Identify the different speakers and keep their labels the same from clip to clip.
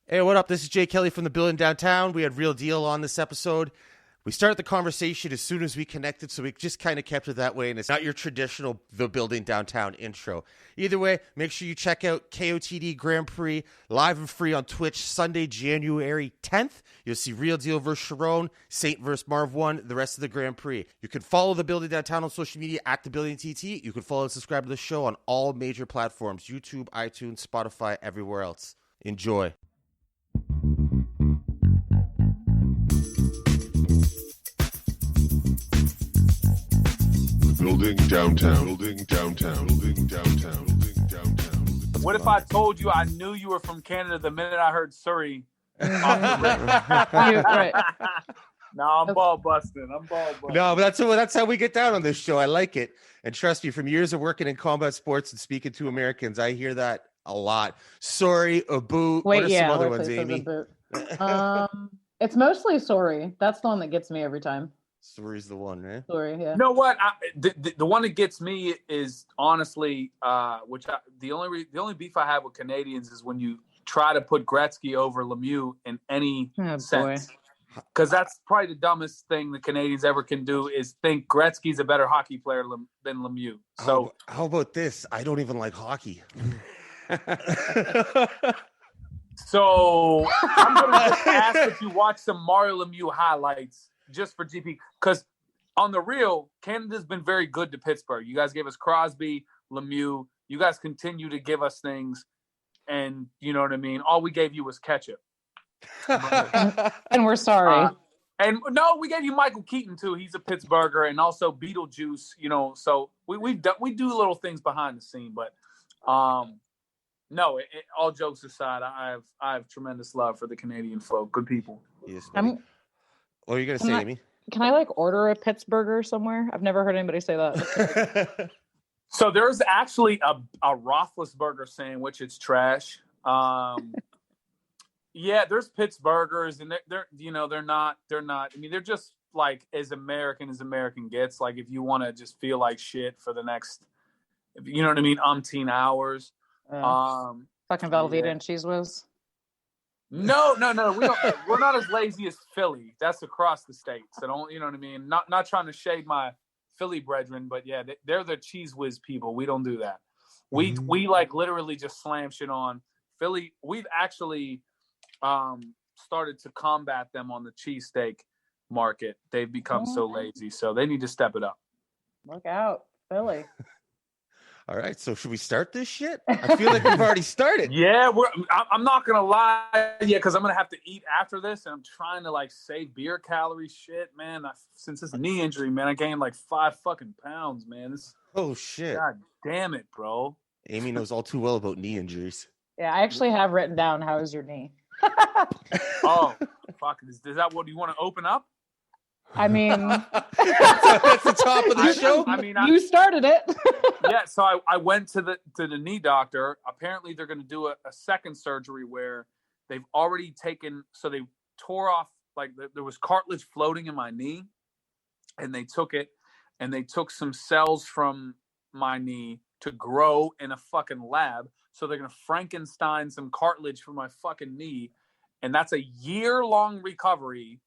Speaker 1: Hey, what up? This is Jay Kelly from the Building Downtown. We had Real Deal on this episode. We started the conversation as soon as we connected, so we just kind of kept it that way, and it's not your traditional The Building Downtown intro. Either way, make sure you check out KOTD Grand Prix live and free on Twitch Sunday, January 10th. You'll see Real Deal versus Charron, Saint versus Marv 1, the rest of the Grand Prix. You can follow The Building Downtown on social media at The Building TT. You can follow and subscribe to the show on all major platforms, YouTube, iTunes, Spotify, everywhere else. Enjoy.
Speaker 2: Building downtown, building downtown, building downtown, building downtown.
Speaker 3: What if I told you I knew you were from Canada the minute I heard Surrey?
Speaker 4: Right.
Speaker 3: No, I'm ball busting.
Speaker 1: No, but that's how we get down on this show. I like it. And trust me, from years of working in combat sports and speaking to Americans, I hear that a lot. Sorry, a boot. What are some other ones, Amy?
Speaker 4: It's mostly sorry. That's the one that gets me every time.
Speaker 1: Sorry's the one, right?
Speaker 4: Sorry, yeah.
Speaker 3: You know what? The one that gets me is honestly, the only beef I have with Canadians is when you try to put Gretzky over Lemieux in any sense. Because that's probably the dumbest thing the Canadians ever can do is think Gretzky's a better hockey player than Lemieux. So
Speaker 1: how about this? I don't even like hockey.
Speaker 3: So I'm going to just ask if you watch some Mario Lemieux highlights just for GP. Because on the real, Canada's been very good to Pittsburgh. You guys gave us Crosby, Lemieux. You guys continue to give us things. And you know what I mean? All we gave you was ketchup.
Speaker 4: And we're sorry.
Speaker 3: And no, we gave you Michael Keaton too. He's a Pittsburgher, and also Beetlejuice. You know, so we do little things behind the scene. But no, all jokes aside, I have tremendous love for the Canadian folk. Good people.
Speaker 1: Yes. What are you gonna say, Amy?
Speaker 4: Can I order a Pittsburgher somewhere? I've never heard anybody say that.
Speaker 3: So there's actually a Roethlisberger sandwich. It's trash. Yeah, there's Pittsburghers, and they're not. I mean, they're just like as American gets. Like if you want to just feel like shit for the next, you know what I mean, umpteen hours.
Speaker 4: Fucking Velveeta and Cheese Whiz.
Speaker 3: No. We're not as lazy as Philly. That's across the state. So don't, you know what I mean? Not trying to shade my Philly brethren, but yeah, they're the Cheese Whiz people. We don't do that. We like literally just slam shit on Philly. We've actually started to combat them on the cheesesteak market. They've become so lazy, so they need to step it up.
Speaker 4: Look out, Philly.
Speaker 1: All right, so should we start this shit? I feel like we've already started.
Speaker 3: Yeah, I'm not gonna lie, because I'm gonna have to eat after this, and I'm trying to save beer calories. Shit, man. Since this knee injury, man, I gained 5 fucking pounds, man.
Speaker 1: Oh shit!
Speaker 3: God damn it, bro.
Speaker 1: Amy knows all too well about knee injuries.
Speaker 4: Yeah, I actually have written down how is your knee.
Speaker 3: Oh, fuck! Is that what you want to open up?
Speaker 4: I mean,
Speaker 1: that's the top of the show.
Speaker 3: I mean,
Speaker 4: you started it.
Speaker 3: Yeah, so I went to the knee doctor. Apparently, they're going to do a second surgery where they've already taken. So they tore off there was cartilage floating in my knee, and they took it, and they took some cells from my knee to grow in a fucking lab. So they're going to Frankenstein some cartilage from my fucking knee, and that's a year-long recovery.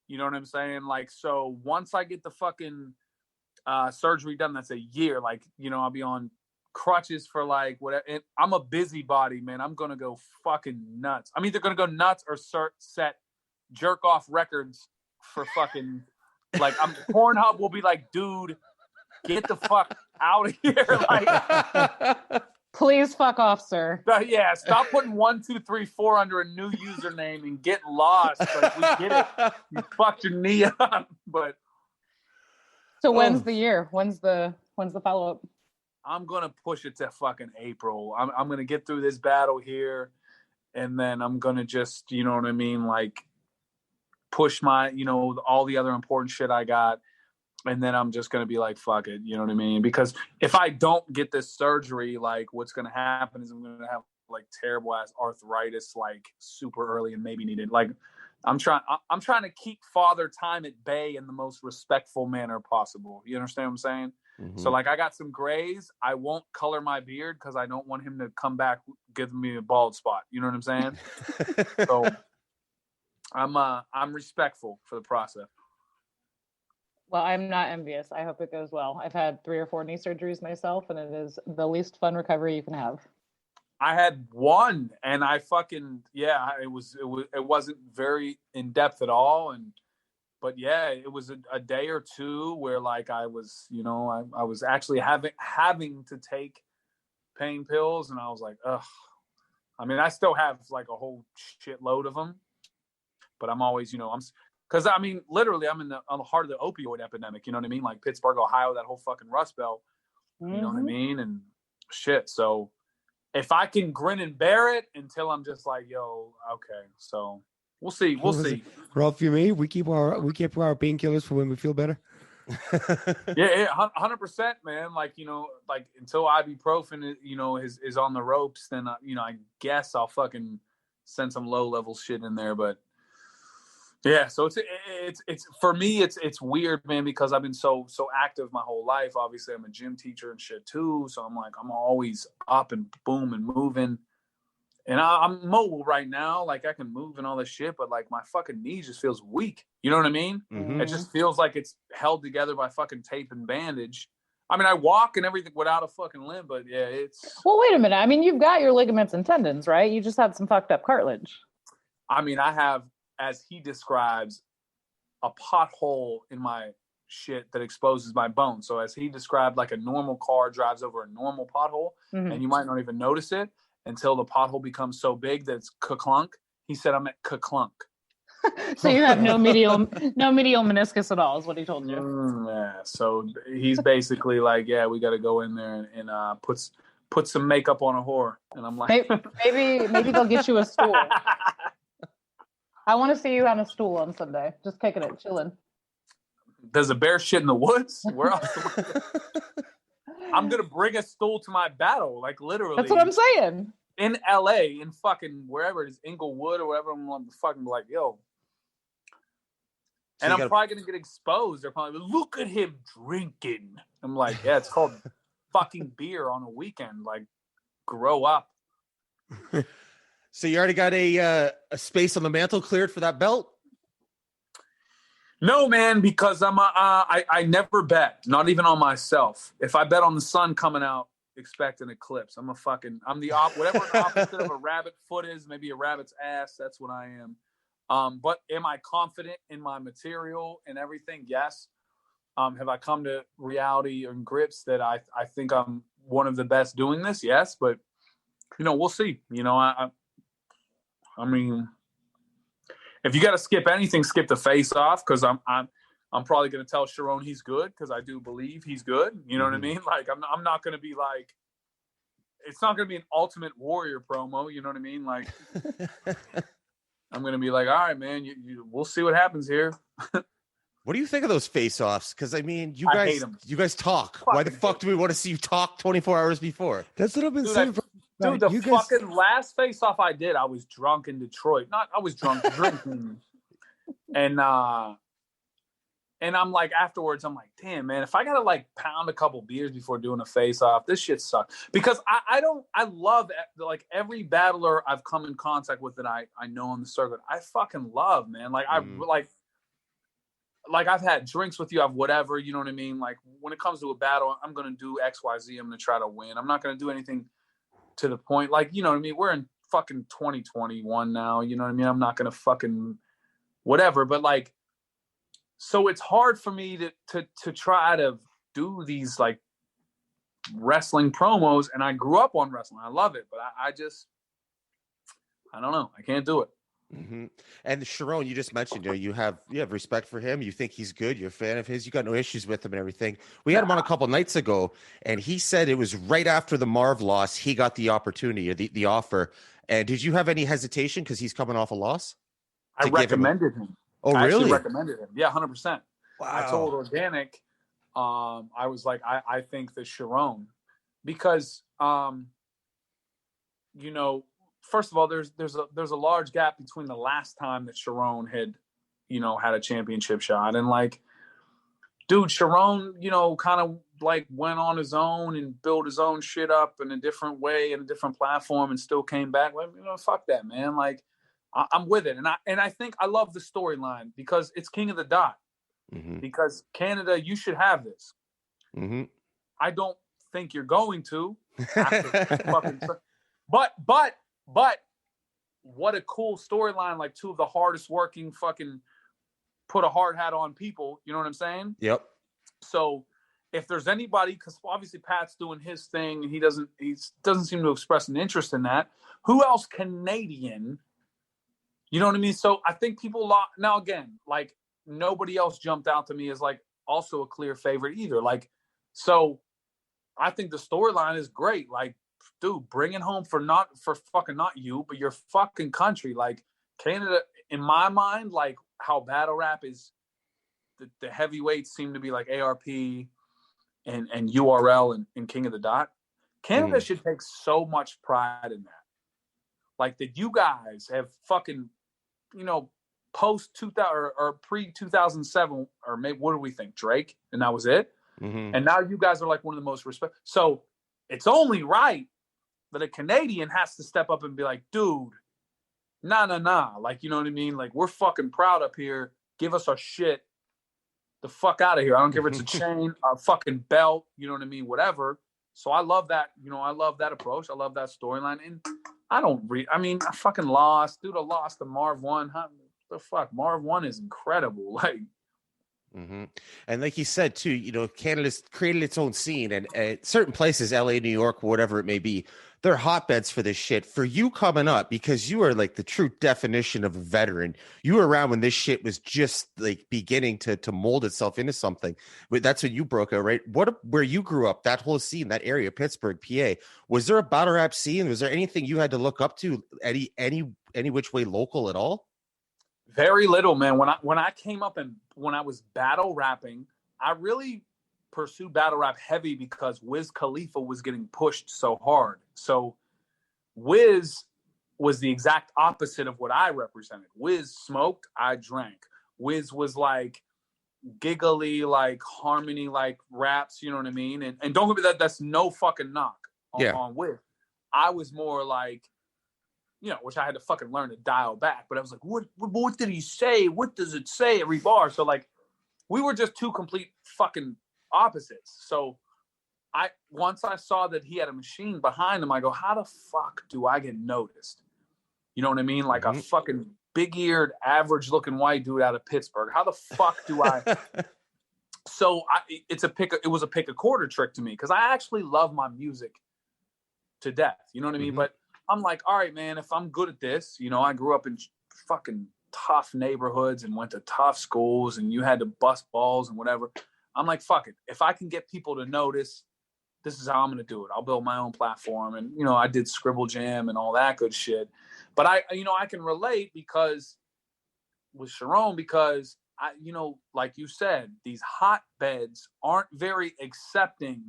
Speaker 3: You know what I'm saying? So once I get the fucking surgery done, that's a year. I'll be on crutches for whatever. And I'm a busybody, man. I'm going to go fucking nuts. I'm either going to go nuts or set jerk off records for fucking, Pornhub will be like, dude, get the fuck out of here.
Speaker 4: Please fuck off, sir.
Speaker 3: Yeah, stop putting 1, 2, 3, 4 under a new username and get lost. We get it. You fucked your knee up. But
Speaker 4: so when's the year? When's the follow-up?
Speaker 3: I'm gonna push it to fucking April. I'm gonna get through this battle here, and then I'm gonna just, you know what I mean, push my, all the other important shit I got. And then I'm just going to be fuck it. You know what I mean? Because if I don't get this surgery, what's going to happen is I'm going to have terrible ass arthritis, super early and maybe needed. I'm trying to keep Father Time at bay in the most respectful manner possible. You understand what I'm saying? So like I got some grays. I won't color my beard because I don't want him to come back giving me a bald spot. You know what I'm saying? So I'm respectful for the process.
Speaker 4: Well, I'm not envious. I hope it goes well. I've had 3 or 4 knee surgeries myself, and it is the least fun recovery you can have.
Speaker 3: I had one, and I fucking it wasn't very in depth at all, but yeah, it was a day or two where like I was, I was actually having to take pain pills, and I was like, ugh. I mean, I still have like a whole shitload of them, but I'm always, because I mean, literally, I'm on the heart of the opioid epidemic. You know what I mean? Like Pittsburgh, Ohio, that whole fucking Rust Belt. You know what I mean? And shit. So if I can grin and bear it until I'm just like, yo, okay. So we'll see. We'll see.
Speaker 5: Ralph, you mean we keep our painkillers for when we feel better?
Speaker 3: Yeah, 100%, man. Like, like until ibuprofen, is on the ropes, then, I guess I'll fucking send some low level shit in there. But yeah, so it's for me, it's weird, man, because I've been so active my whole life. Obviously, I'm a gym teacher and shit too. So I'm like, I'm always up and boom and moving. And I'm mobile right now. Like I can move and all this shit, but like my fucking knee just feels weak. You know what I mean? Mm-hmm. It just feels like it's held together by fucking tape and bandage. I mean, I walk and everything without a fucking limb, but yeah, it's...
Speaker 4: Well, wait a minute. I mean, you've got your ligaments and tendons, right? You just had some fucked up cartilage.
Speaker 3: I mean, I have, as he describes, a pothole in my shit that exposes my bone. So as he described, like a normal car drives over a normal pothole, and you might not even notice it until the pothole becomes so big that it's ka-clunk. He said I'm at ka-clunk.
Speaker 4: So you have no medial meniscus at all, is what he told you.
Speaker 3: Yeah. So he's basically like, yeah, we got to go in there and put some makeup on a whore. And I'm like,
Speaker 4: maybe they'll get you a stool. I want to see you on a stool on Sunday, just kicking it, chilling.
Speaker 3: There's a bear shit in the woods. Where else? I'm gonna bring a stool to my battle, like literally.
Speaker 4: That's what I'm saying.
Speaker 3: In LA, in fucking wherever it is, Inglewood or whatever, I'm gonna fucking be like, yo. So and I'm probably gonna get exposed. They're probably like, look at him drinking. I'm like, yeah, it's called fucking beer on a weekend. Like, grow up.
Speaker 1: So you already got a space on the mantle cleared for that belt?
Speaker 3: No, man, because I never bet, not even on myself. If I bet on the sun coming out, expect an eclipse. I'm the whatever the opposite of a rabbit foot is, maybe a rabbit's ass. That's what I am. But am I confident in my material and everything? Yes. Have I come to reality and grips that I think I'm one of the best doing this? Yes, but we'll see. I mean, if you got to skip anything, skip the face off, because I'm probably going to tell Charron he's good, because I do believe he's good. You know what I mean? Like I'm not going to be like, it's not going to be an Ultimate Warrior promo. You know what I mean? Like I'm going to be like, all right, man, we'll see what happens here.
Speaker 1: What do you think of those face-offs? Because I mean, you guys talk. Why the fuck do we want to see you talk 24 hours before?
Speaker 5: That's what I've been saying.
Speaker 3: Dude, the fucking last face-off I did, I was drunk in Detroit. I was drunk drinking. And I'm like, afterwards, I'm like, damn, man, if I got to like pound a couple beers before doing a face-off, this shit sucks. Because I love, like, every battler I've come in contact with that I know on the circuit, I fucking love, man. Like, like I've had drinks with you, I've whatever, you know what I mean? Like, when it comes to a battle, I'm going to do X, Y, Z. I'm going to try to win. I'm not going to do anything to the point, like, you know what I mean? We're in fucking 2021 now, you know what I mean? I'm not going to fucking whatever, but like, so it's hard for me to try to do these like wrestling promos, and I grew up on wrestling. I love it, but I don't know. I can't do it.
Speaker 1: Mm-hmm. And Charron, you just mentioned, you have respect for him. You think he's good. You're a fan of his. You got no issues with him and everything. We had him on a couple nights ago, and he said it was right after the Marv loss he got the opportunity or the offer. And did you have any hesitation because he's coming off a loss?
Speaker 3: I recommended him.
Speaker 1: Oh, really?
Speaker 3: I actually recommended him. Yeah, 100%. Wow. I told Organic, I was like, I think that Charron, because first of all, there's a large gap between the last time that Charron had, had a championship shot, and like, dude, Charron, kind of like went on his own and built his own shit up in a different way and a different platform and still came back. Well, fuck that, man. Like, I'm with it. And I think I love the storyline because it's King of the Dot.
Speaker 1: Mm-hmm.
Speaker 3: Because Canada, you should have this.
Speaker 1: Mm-hmm.
Speaker 3: I don't think you're going to. But what a cool storyline. Like, two of the hardest working fucking put a hard hat on people. You know what I'm saying?
Speaker 1: Yep.
Speaker 3: So if there's anybody, because obviously Pat's doing his thing, and he doesn't seem to express an interest in that. Who else Canadian? You know what I mean? So I think people now again, like, nobody else jumped out to me as like also a clear favorite either. Like, so I think the storyline is great. Like, dude, bring it home for not you, but your fucking country. Like, Canada, in my mind, like how battle rap is, the heavyweights seem to be like ARP and URL and King of the Dot. Canada should take so much pride in that. Like, that you guys have fucking, post 2000 or pre 2007, or maybe, what do we think, Drake, and that was it.
Speaker 1: Mm-hmm.
Speaker 3: And now you guys are like one of the most respect. So it's only right that a Canadian has to step up and be like, dude, nah. Like, you know what I mean? Like, we're fucking proud up here. Give us our shit the fuck out of here. I don't care if it's a chain, a fucking belt, you know what I mean? Whatever. So I love that. I love that approach. I love that storyline. And I fucking lost. Dude, I lost to Marv 1. The fuck? Marv 1 is incredible. Like,
Speaker 1: mm-hmm. And like you said too, Canada's created its own scene, and at certain places, LA, New York, whatever it may be, they're hotbeds for this shit. For you coming up, because you are like the true definition of a veteran. You were around when this shit was just like beginning to mold itself into something. But that's when you broke out, right? Where you grew up, that whole scene, that area, Pittsburgh, PA, was there a battle rap scene? Was there anything you had to look up to, any which way local at all?
Speaker 3: Very little, man. When I came up and when I was battle rapping, I really pursued battle rap heavy because Wiz Khalifa was getting pushed so hard. So Wiz was the exact opposite of what I represented. Wiz smoked, I drank. Wiz was like giggly, like harmony, like raps, you know what I mean? And don't get me that's no fucking knock on Wiz. I was more like, which I had to fucking learn to dial back. But I was like, what did he say? What does it say every bar? So like, we were just two complete fucking opposites. So once I saw that he had a machine behind him, I go, how the fuck do I get noticed? You know what I mean? Like a fucking big-eared, average-looking white dude out of Pittsburgh. How the fuck do I? So it was a pick a quarter trick to me because I actually love my music to death. You know what I mean? But I'm like, all right, man, if I'm good at this, I grew up in fucking tough neighborhoods and went to tough schools and you had to bust balls and whatever. I'm like, fuck it. If I can get people to notice, this is how I'm going to do it. I'll build my own platform. And, I did Scribble Jam and all that good shit. But I can relate because with Charron, because like you said, these hotbeds aren't very accepting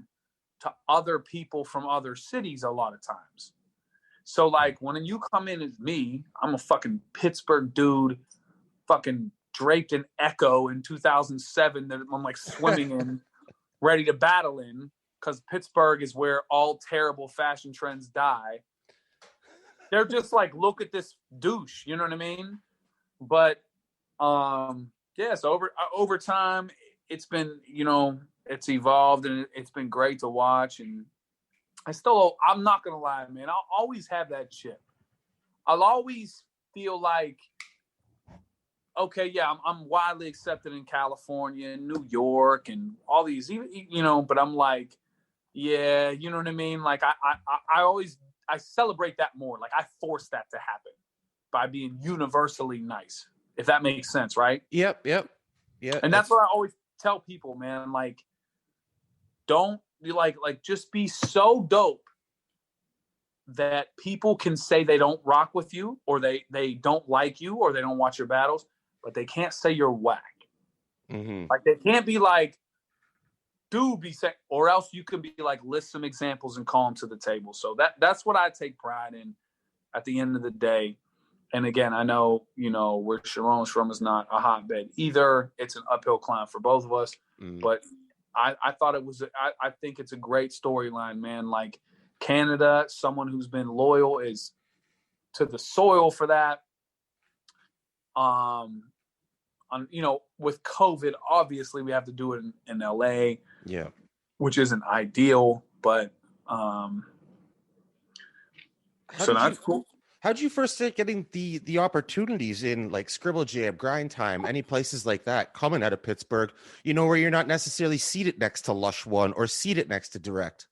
Speaker 3: to other people from other cities a lot of times. So like when you come in as me, I'm a fucking Pittsburgh dude, fucking draped in Echo in 2007 that I'm like swimming in, ready to battle in, because Pittsburgh is where all terrible fashion trends die. They're just like, look at this douche, you know what I mean? But so over time, it's been, it's evolved and it's been great to watch. And I'm not gonna lie, man, I'll always have that chip. I'll always feel like, okay, yeah, I'm widely accepted in California and New York and all these, but I'm like, yeah, you know what I mean? Like I celebrate that more. Like I force that to happen by being universally nice, if that makes sense, right?
Speaker 1: Yep. Yeah.
Speaker 3: And that's what I always tell people, man. Like, don't be like just be so dope that people can say they don't rock with you or they don't like you or they don't watch your battles, but they can't say you're whack.
Speaker 1: Mm-hmm.
Speaker 3: Like they can't be like, dude, be saying, or else you can be like, list some examples and call them to the table. So that's what I take pride in at the end of the day. And again, I know, where Charron's from is not a hotbed either. It's an uphill climb for both of us. But I thought I think it's a great storyline, man. Like Canada, someone who's been loyal is to the soil for that. With COVID, obviously we have to do it in LA.
Speaker 1: Yeah.
Speaker 3: Which isn't ideal, but so that's cool.
Speaker 1: How'd you first start getting the opportunities in like Scribble Jam, Grind Time, any places like that coming out of Pittsburgh, where you're not necessarily seated next to Lush One or seated next to Direct?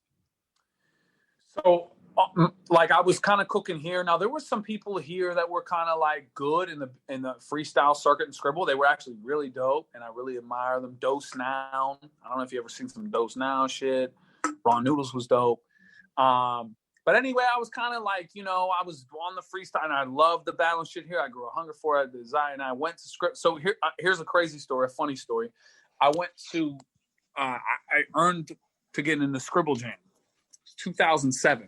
Speaker 3: So, I was kind of cooking here. Now, there were some people here that were kind of like good in the freestyle circuit and Scribble. They were actually really dope, and I really admire them. Dose Now. I don't know if you ever seen some Dose Now shit. Raw Noodles was dope. But anyway, I was kind of like, I was on the freestyle, and I loved the battle and shit here. I grew a hunger for it, desire, and I went to script. So here's a crazy story, a funny story. I went to, I earned to get in the Scribble Jam. It's 2007.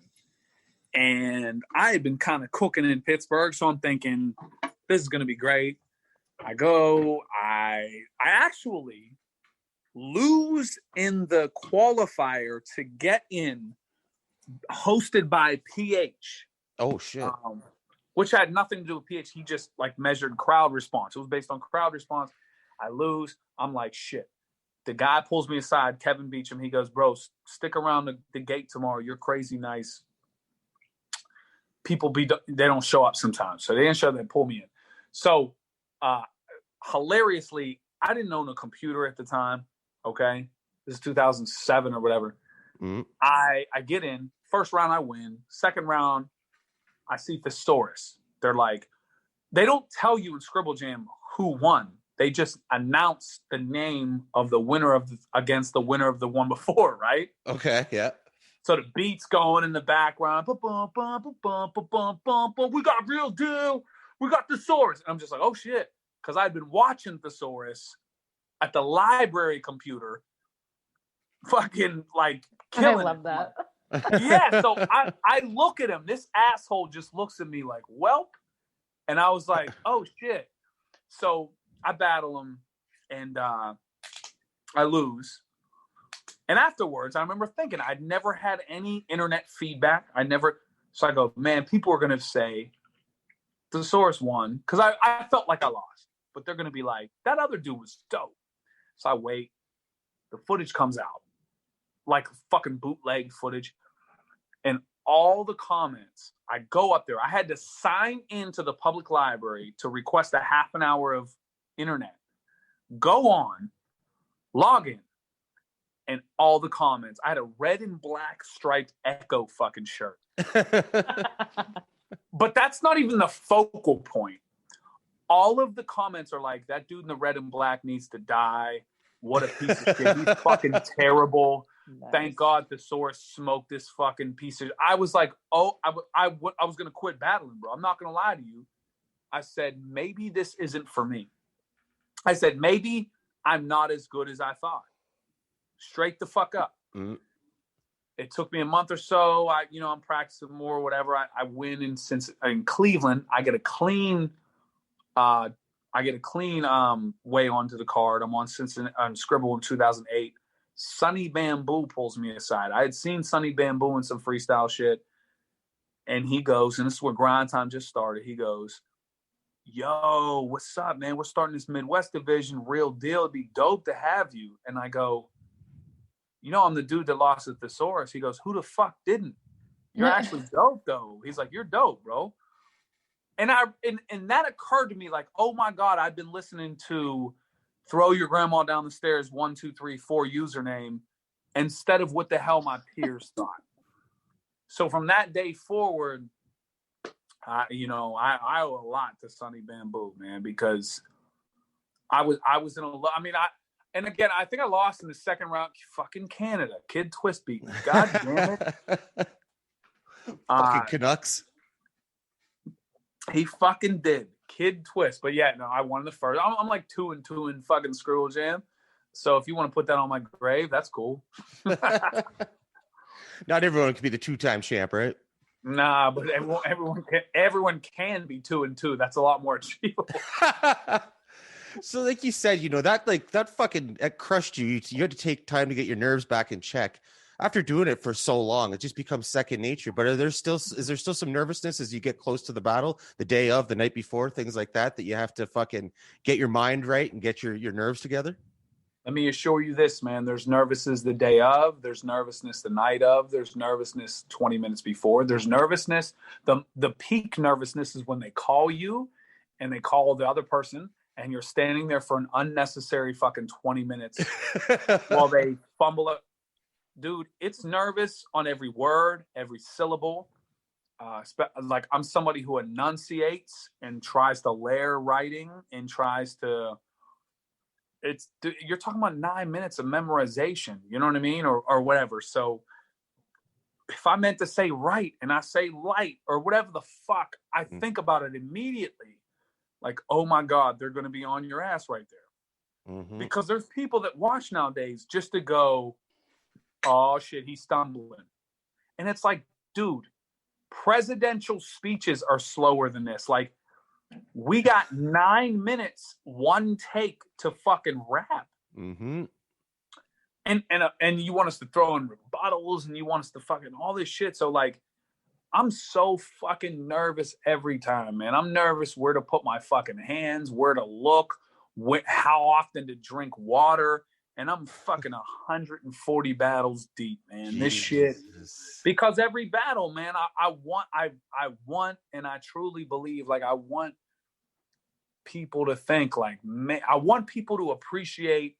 Speaker 3: And I had been kind of cooking in Pittsburgh, so I'm thinking, this is going to be great. I go, I actually lose in the qualifier to get in, hosted by PH.
Speaker 1: Oh shit.
Speaker 3: Which had nothing to do with PH. He just like measured crowd response. It was based on crowd response. I lose. I'm like, shit. The guy pulls me aside, Kevin Beecham. He goes, bro, stick around the gate tomorrow. You're crazy nice. People they don't show up sometimes. So they didn't show up, they pull me in. So hilariously, I didn't own a computer at the time. Okay. This is 2007 or whatever. Mm-hmm. I get in. First round, I win. Second round, I see Thesaurus. They're like, they don't tell you in Scribble Jam who won. They just announce the name of the winner against the winner of the one before, right?
Speaker 1: Okay, yeah.
Speaker 3: So the beat's going in the background. We got Real Deal. We got Thesaurus. And I'm just like, oh shit. Because I'd been watching Thesaurus at the library computer. Fucking like killing.
Speaker 4: I love that.
Speaker 3: Yeah, so I look at him. This asshole just looks at me like, welp. And I was like, oh shit. So I battle him and I lose. And afterwards, I remember thinking I'd never had any internet feedback. So I go, man, people are going to say Thesaurus won. Because I felt like I lost. But they're going to be like, that other dude was dope. So I wait. The footage comes out. Like fucking bootleg footage. And all the comments, I go up there. I had to sign into the public library to request a half an hour of internet. Go on, log in, and all the comments. I had a red and black striped Echo fucking shirt. But that's not even the focal point. All of the comments are like, that dude in the red and black needs to die. What a piece of shit. He's fucking terrible. Nice. Thank God Thesaurus smoked this fucking piece of... I was like, oh, I was going to quit battling, bro. I'm not going to lie to you. I said, maybe this isn't for me. I said, maybe I'm not as good as I thought. Straight the fuck up. Mm-hmm. It took me a month or so. I'm practicing more, whatever. I win in Cleveland. I get a clean way onto the card. I'm on Scribble in 2008. Sonny Bamboo pulls me aside. I had seen Sonny Bamboo in some freestyle shit. And he goes, and this is where Grind Time just started. He goes, yo, what's up, man? We're starting this Midwest division. Real deal. It'd be dope to have you. And I go, I'm the dude that lost at Thesaurus. He goes, who the fuck didn't? You're actually dope, though. He's like, you're dope, bro. And that occurred to me like, oh my God, I've been listening to Throw Your Grandma Down the Stairs 1, 2, 3, 4 username instead of what the hell my peers thought. So from that day forward, I owe a lot to Sonny Bamboo, man, because I was in a lot. I mean, and again, I think I lost in the second round. Fucking Canada, Kid Twist beat me. God damn it.
Speaker 1: Fucking Canucks.
Speaker 3: He fucking did. Kid Twist. But yeah, no, I won the first. I'm like 2-2 in fucking Scribble Jam. So if you want to put that on my grave, that's cool.
Speaker 1: Not everyone can be the 2-time champ, right?
Speaker 3: Nah, but everyone can be 2-2. That's a lot more achievable.
Speaker 1: So like you said, that crushed you. You had to take time to get your nerves back in check. After doing it for so long, it just becomes second nature. But is there still some nervousness as you get close to the battle, the day of, the night before, things like that you have to fucking get your mind right and get your nerves together?
Speaker 3: Let me assure you this, man. There's nervousness the day of. There's nervousness the night of. There's nervousness 20 minutes before. There's nervousness. The peak nervousness is when they call you and they call the other person and you're standing there for an unnecessary fucking 20 minutes while they fumble up. Dude, it's nervous on every word, every syllable. Like I'm somebody who enunciates and tries to layer writing and tries to. You're talking about 9 minutes of memorization. You know what I mean, or whatever. So if I meant to say right and I say light or whatever the fuck, I think about it immediately. Like, oh my God, they're going to be on your ass right there. Mm-hmm. Because there's people that watch nowadays just to go, oh shit, he's stumbling. And it's like, dude, presidential speeches are slower than this. Like, we got 9 minutes, one take to fucking rap. Mm-hmm. And you want us to throw in rebuttals and you want us to fucking all this shit. So like, I'm so fucking nervous every time, man. I'm nervous where to put my fucking hands, where to look, how often to drink water. And I'm fucking 140 battles deep, man. Jesus. This shit, because every battle, man, I want, and I truly believe, like, I want people to think, like, man, I want people to appreciate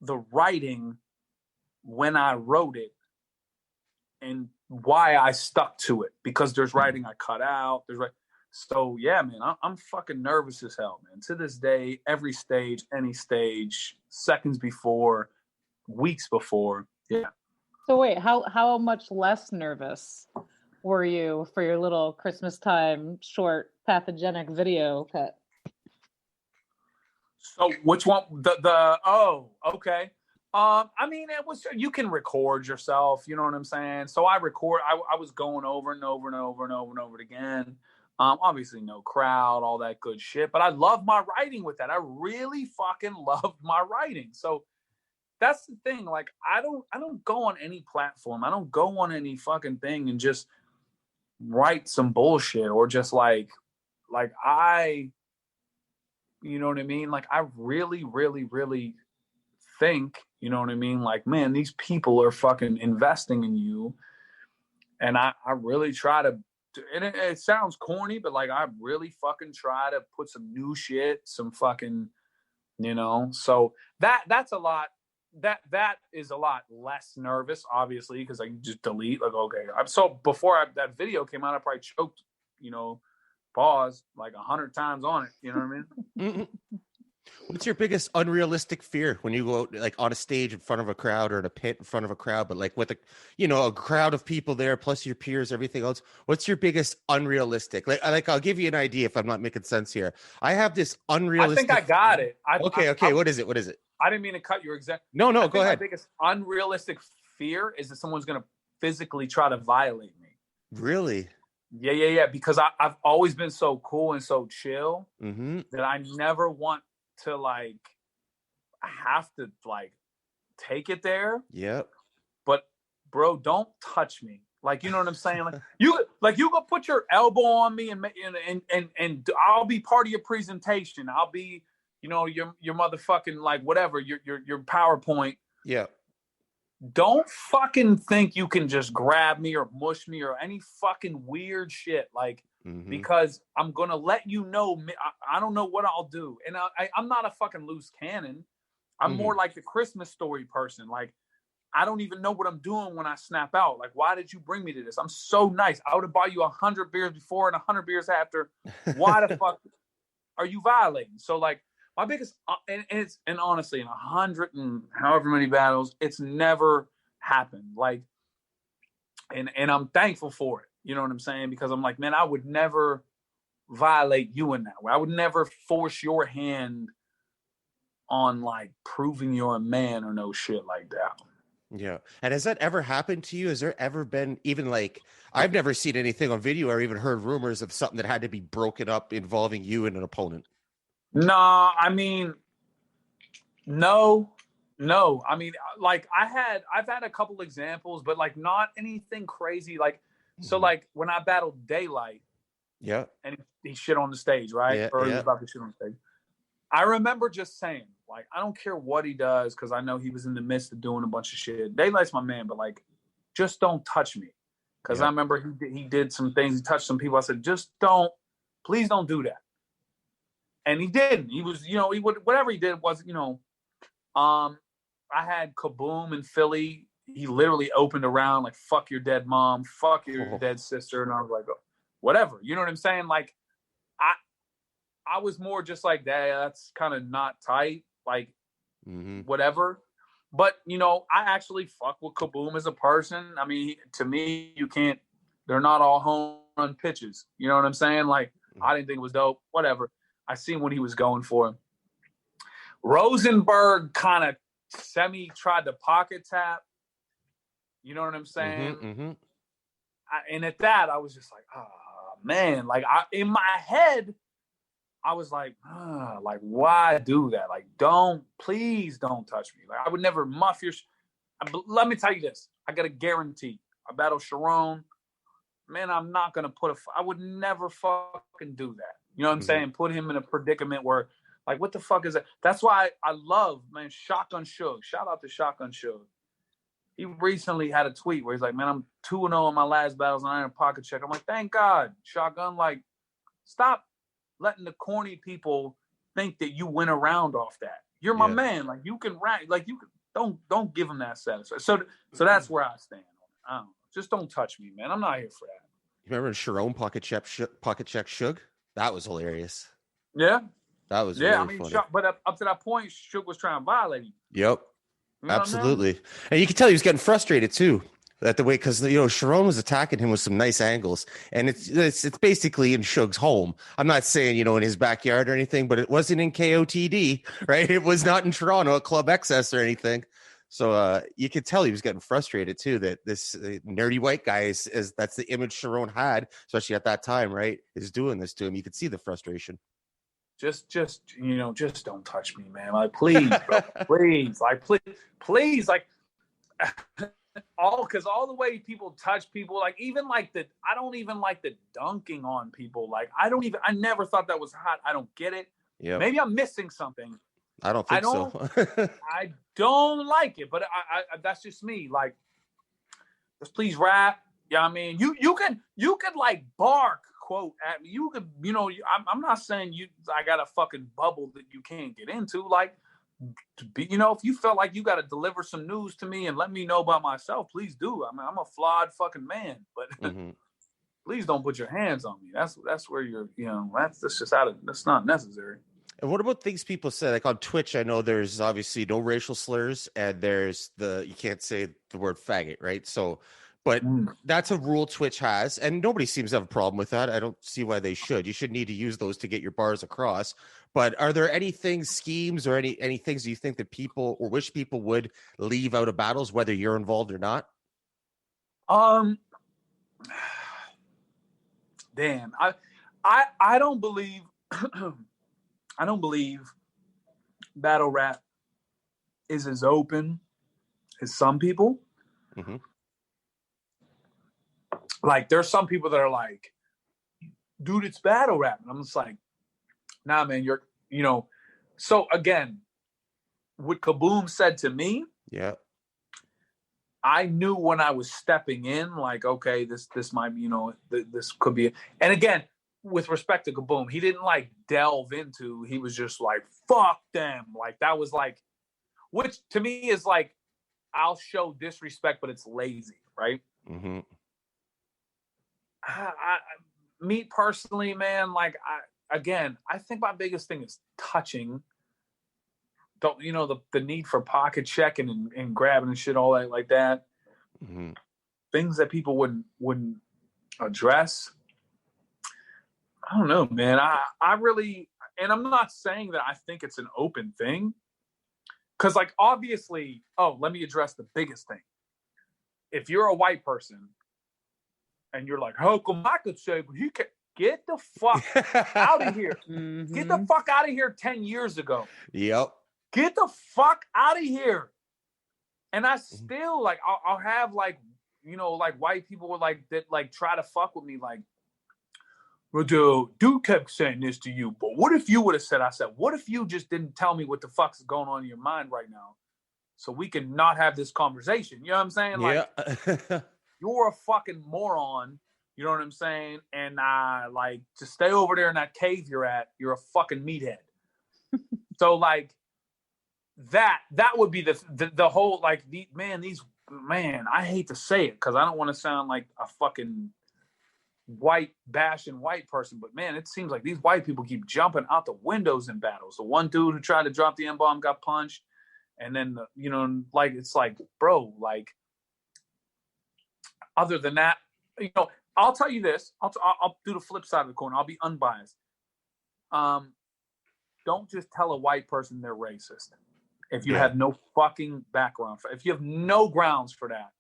Speaker 3: the writing when I wrote it and why I stuck to it, because there's writing I cut out. So yeah, man, I'm fucking nervous as hell, man. To this day, every stage, any stage, seconds before, weeks before, yeah.
Speaker 4: So wait, how much less nervous were you for your little Christmas time short pathogenic video cut?
Speaker 3: So which one? Oh, okay. I mean, it was, you can record yourself, you know what I'm saying? So I was going over and over and over and over and over it again. Obviously no crowd, all that good shit, but I love my writing with that. I really fucking loved my writing. So that's the thing. Like, I don't go on any platform. I don't go on any fucking thing and just write some bullshit or just like you know what I mean? Like, I really, really, really think, you know what I mean? Like, man, these people are fucking investing in you. And I really try to, and it sounds corny, but like, I really fucking try to put some new shit, some fucking, you know, so that's a lot. That is a lot less nervous, obviously, because I can just delete, like, okay. So before that video came out, I probably choked, you know, pause like 100 times on it. You know what I mean?
Speaker 1: What's your biggest unrealistic fear when you go like on a stage in front of a crowd or in a pit in front of a crowd, but like with a crowd of people there, plus your peers, everything else? What's your biggest unrealistic? Like I'll give you an idea if I'm not making sense here. I have this unrealistic.
Speaker 3: I think I got it.
Speaker 1: Okay. What is it?
Speaker 3: I didn't mean to cut your exact.
Speaker 1: No, go ahead.
Speaker 3: My biggest unrealistic fear is that someone's going to physically try to violate me.
Speaker 1: Really?
Speaker 3: Yeah. Because I've always been so cool and so chill that I never want to like have to like take it there.
Speaker 1: Yep.
Speaker 3: But bro, don't touch me. Like, you know what I'm saying? Like you go put your elbow on me and I'll be part of your presentation. I'll be, you know, your motherfucking like whatever, your PowerPoint.
Speaker 1: Yeah.
Speaker 3: Don't fucking think you can just grab me or mush me or any fucking weird shit. Like, because I'm going to let you know, I don't know what I'll do. And I'm not a fucking loose cannon. I'm more like the Christmas story person. Like, I don't even know what I'm doing when I snap out. Like, why did you bring me to this? I'm so nice. I would have bought you 100 beers before and 100 beers after. Why the fuck are you violating? So like, my biggest, and honestly, in 100 and however many battles, it's never happened. Like, and I'm thankful for it. You know what I'm saying? Because I'm like, man, I would never violate you in that way. I would never force your hand on like proving you're a man or no shit like that.
Speaker 1: Yeah. And has that ever happened to you? Has there ever been even like, I've never seen anything on video or even heard rumors of something that had to be broken up involving you and an opponent?
Speaker 3: No, I mean, no. I mean, like I've had a couple examples, but like not anything crazy. Like, so like when I battled Daylight,
Speaker 1: Yeah.
Speaker 3: and he shit on the stage, right?
Speaker 1: Yeah,
Speaker 3: Or he
Speaker 1: yeah.
Speaker 3: was about to shit on the stage. I remember just saying, like, I don't care what he does, because I know he was in the midst of doing a bunch of shit. Daylight's my man, but like, just don't touch me. Because I remember he did some things, he touched some people. I said, please don't do that. And he didn't. He was, he would, whatever he did was, I had Kaboom in Philly. He literally opened around like, fuck your dead mom, fuck your dead sister. And I was like, whatever. You know what I'm saying? Like, I was more just like, that's kind of not tight, like whatever. But, I actually fuck with Kaboom as a person. I mean, to me, they're not all home run pitches. You know what I'm saying? Like, I didn't think it was dope, whatever. I seen what he was going for. Rosenberg kind of tried to pocket tap. You know what I'm saying? And at that, I was just like, oh, man. Like, in my head, I was like, like, why do that? Like, please don't touch me. Like, I would never muff your. Let me tell you this. I got a guarantee. I battle Charron. Man, I'm not going to I would never fucking do that. You know what I'm saying? Put him in a predicament where, like, what the fuck is that? That's why I love, man, Shotgun Suge. Shout out to Shotgun Suge. He recently had a tweet where he's like, man, I'm 2-0 in my last battles and I ain't a pocket check. I'm like, thank God, Shotgun, like, stop letting the corny people think that you went around off that. You're my man. Like, you can rap. Like, you can, don't give him that satisfaction. So that's where I stand on it. I don't know. Just don't touch me, man. I'm not here for that.
Speaker 1: You remember when Charron pocket check Suge? That was hilarious.
Speaker 3: Yeah.
Speaker 1: That was really funny.
Speaker 3: But up to that point, Suge was trying to violate him.
Speaker 1: Yep.
Speaker 3: You know
Speaker 1: Absolutely. And you could tell he was getting frustrated too. That the way, because Charron was attacking him with some nice angles, and it's basically in Suge's home. I'm not saying in his backyard or anything, but it wasn't in KOTD, right? It was not in Toronto at Club XS or anything. So you could tell he was getting frustrated too. That this nerdy white guy is that's the image Charron had, especially at that time, right? Is doing this to him. You could see the frustration.
Speaker 3: Just don't touch me, man. Like, please, bro, please, like, please, like. Because all the way people touch people, like, even like I don't even like the dunking on people. Like, I never thought that was hot. I don't get it. Yeah. Maybe I'm missing something.
Speaker 1: I don't think so.
Speaker 3: I don't like it, but I that's just me. Like, just please rap. Yeah, I mean, you could like bark, quote at me. You could, I'm not saying I got a fucking bubble that you can't get into. Like, if you felt like you got to deliver some news to me and let me know about myself, please do. I mean, I'm a flawed fucking man, but please don't put your hands on me. That's where you're, that's just that's not necessary.
Speaker 1: And what about things people say, like on Twitch? I know there's obviously no racial slurs, and there's you can't say the word faggot, right? So, but that's a rule Twitch has, and nobody seems to have a problem with that. I don't see why they should. You should need to use those to get your bars across. But are there any schemes or any things you think that people or wish people would leave out of battles, whether you're involved or not?
Speaker 3: Damn, I don't believe I don't believe battle rap is as open as some people. Like, there's some people that are like, dude, it's battle rap. And I'm just like, nah, man, so again, what Kaboom said to me, I knew when I was stepping in, like, okay, this might be, this could be, and again, with respect to Kaboom, he didn't like delve into, he was just like, fuck them. Like, that was like, which to me is like, I'll show disrespect, but it's lazy, right? Me personally, man, like, I think my biggest thing is touching. The need for pocket checking and grabbing and shit, all that like that. Things that people wouldn't address. I don't know, man. I really, and I'm not saying that I think it's an open thing, Because, like, obviously, let me address the biggest thing. If you're a white person and you're like, how come I could say, but he can't, get the fuck out of here.
Speaker 4: Mhm.
Speaker 3: Get the fuck out of here 10 years ago.
Speaker 1: Yep.
Speaker 3: Get the fuck out of here. And I still, like, I'll have, like, you know, like, white people were like, that, like, try to fuck with me, like, well, dude kept saying this to you, but what if you would have said, I said, what if you just didn't tell me what the fuck's going on in your mind right now so we can not have this conversation? You know what I'm saying? Like,
Speaker 1: Yeah.
Speaker 3: you're a fucking moron. You know what I'm saying? And like, to stay over there in that cave you're at, you're a fucking meathead. So, like, that would be the whole, like, I hate to say it because I don't want to sound like a fucking bashing white person, but man, it seems like these white people keep jumping out the windows in battles. The one dude who tried to drop the N-bomb got punched, and then you know, like, it's like, bro, like, other than that, you know, I'll tell you this. I'll do the flip side of the coin. I'll be unbiased. Don't just tell a white person they're racist if you have no fucking background if you have no grounds for that.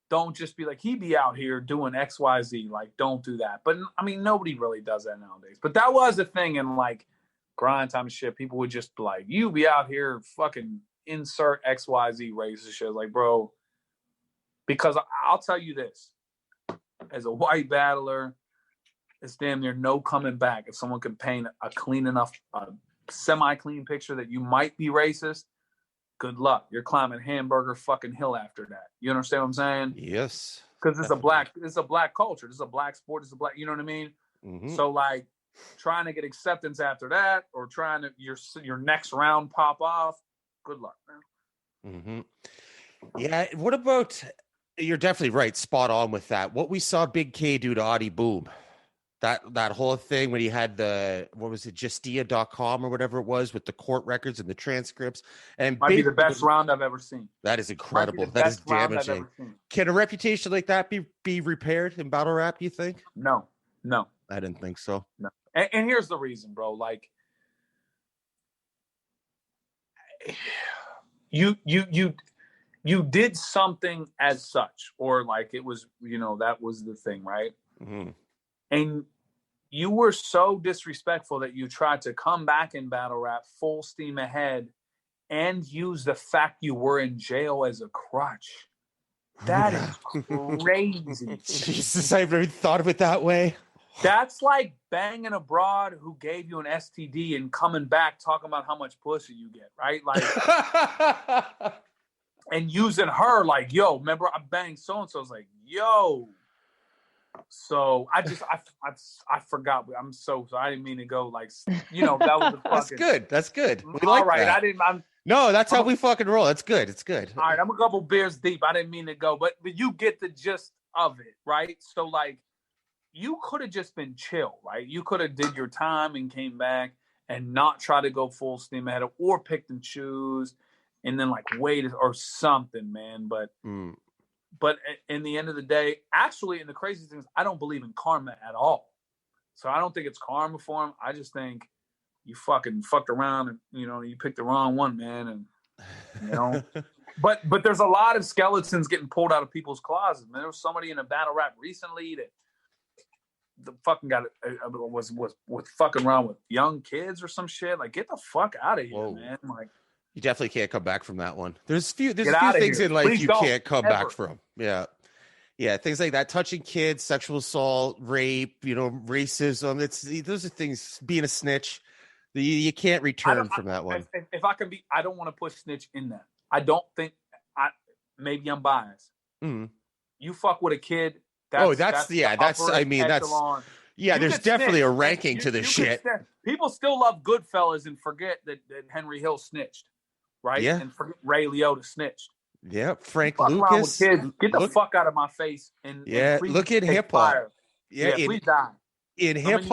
Speaker 3: Don't just be like, he be out here doing XYZ. Like, don't do that. But I mean, nobody really does that nowadays. But that was a thing in, like, grind time and shit. People would just be like, you be out here fucking insert XYZ racist shit. Like, bro, because I'll tell you this. As a white battler, it's damn near no coming back. If someone can paint a clean enough, semi-clean picture that you might be racist, good luck. You're climbing Hamburger fucking Hill after that. You understand what I'm saying?
Speaker 1: Yes.
Speaker 3: Because it's a black culture. This is a black sport. It's a black, you know what I mean?
Speaker 1: Mm-hmm.
Speaker 3: So, like, trying to get acceptance after that, or trying to your next round pop off, good luck, man.
Speaker 1: Mm-hmm. Yeah. What about? You're definitely right. Spot on with that. What we saw Big K do to Audie Boom. That whole thing when he had Justia.com or whatever it was with the court records and the transcripts, and
Speaker 3: might be the best round I've ever seen.
Speaker 1: That is incredible. That is damaging. Can a reputation like that be repaired in battle rap, you think?
Speaker 3: No.
Speaker 1: I didn't think so.
Speaker 3: No. And here's the reason, bro. Like, you did something as such, or like it was, you know, that was the thing, right?
Speaker 1: Mm-hmm.
Speaker 3: And you were so disrespectful that you tried to come back in battle rap full steam ahead and use the fact you were in jail as a crutch. That is crazy.
Speaker 1: Jesus, I've never thought of it that way.
Speaker 3: That's like banging a broad who gave you an STD and coming back talking about how much pussy you get, right? Like, and using her like, yo, remember I banged so-and-so. I was like, yo. So I forgot. I'm so I didn't mean to go like, you know, that was a fucking.
Speaker 1: That's good. We
Speaker 3: all
Speaker 1: like
Speaker 3: right.
Speaker 1: that. No, that's how we fucking roll. That's good. It's good.
Speaker 3: All right, I'm a couple beers deep. I didn't mean to go, but you get the gist of it, right? So like, you could have just been chill, right? You could have did your time and came back and not try to go full steam ahead or picked and choose and then like waited or something, man. But in the end of the day, actually, and the crazy thing is, I don't believe in karma at all. So I don't think it's karma for him. I just think you fucking fucked around and, you know, you picked the wrong one, man. And, you know, but there's a lot of skeletons getting pulled out of people's closets, man. There was somebody in a battle rap recently that the fucking was fucking around with young kids or some shit. Like, get the fuck out of here, Whoa. Man. Like, you
Speaker 1: definitely can't come back from that one. There's a few things in life Please you can't come back from. Yeah, things like that, touching kids, sexual assault, rape, you know, racism. Those are things. Being a snitch, you can't return from that one.
Speaker 3: If I can be, I don't want to put snitch in that. I don't think. Maybe I'm biased.
Speaker 1: Mm-hmm.
Speaker 3: You fuck with a kid.
Speaker 1: There's definitely a ranking to this shit.
Speaker 3: People still love Goodfellas and forget that Henry Hill snitched. Right?
Speaker 1: Yeah.
Speaker 3: And forget Ray Liotta snitched.
Speaker 1: Yeah. Frank Lucas.
Speaker 3: Get the fuck out of my face. And
Speaker 1: look at hip hop.
Speaker 3: Yeah, please die.
Speaker 1: In hip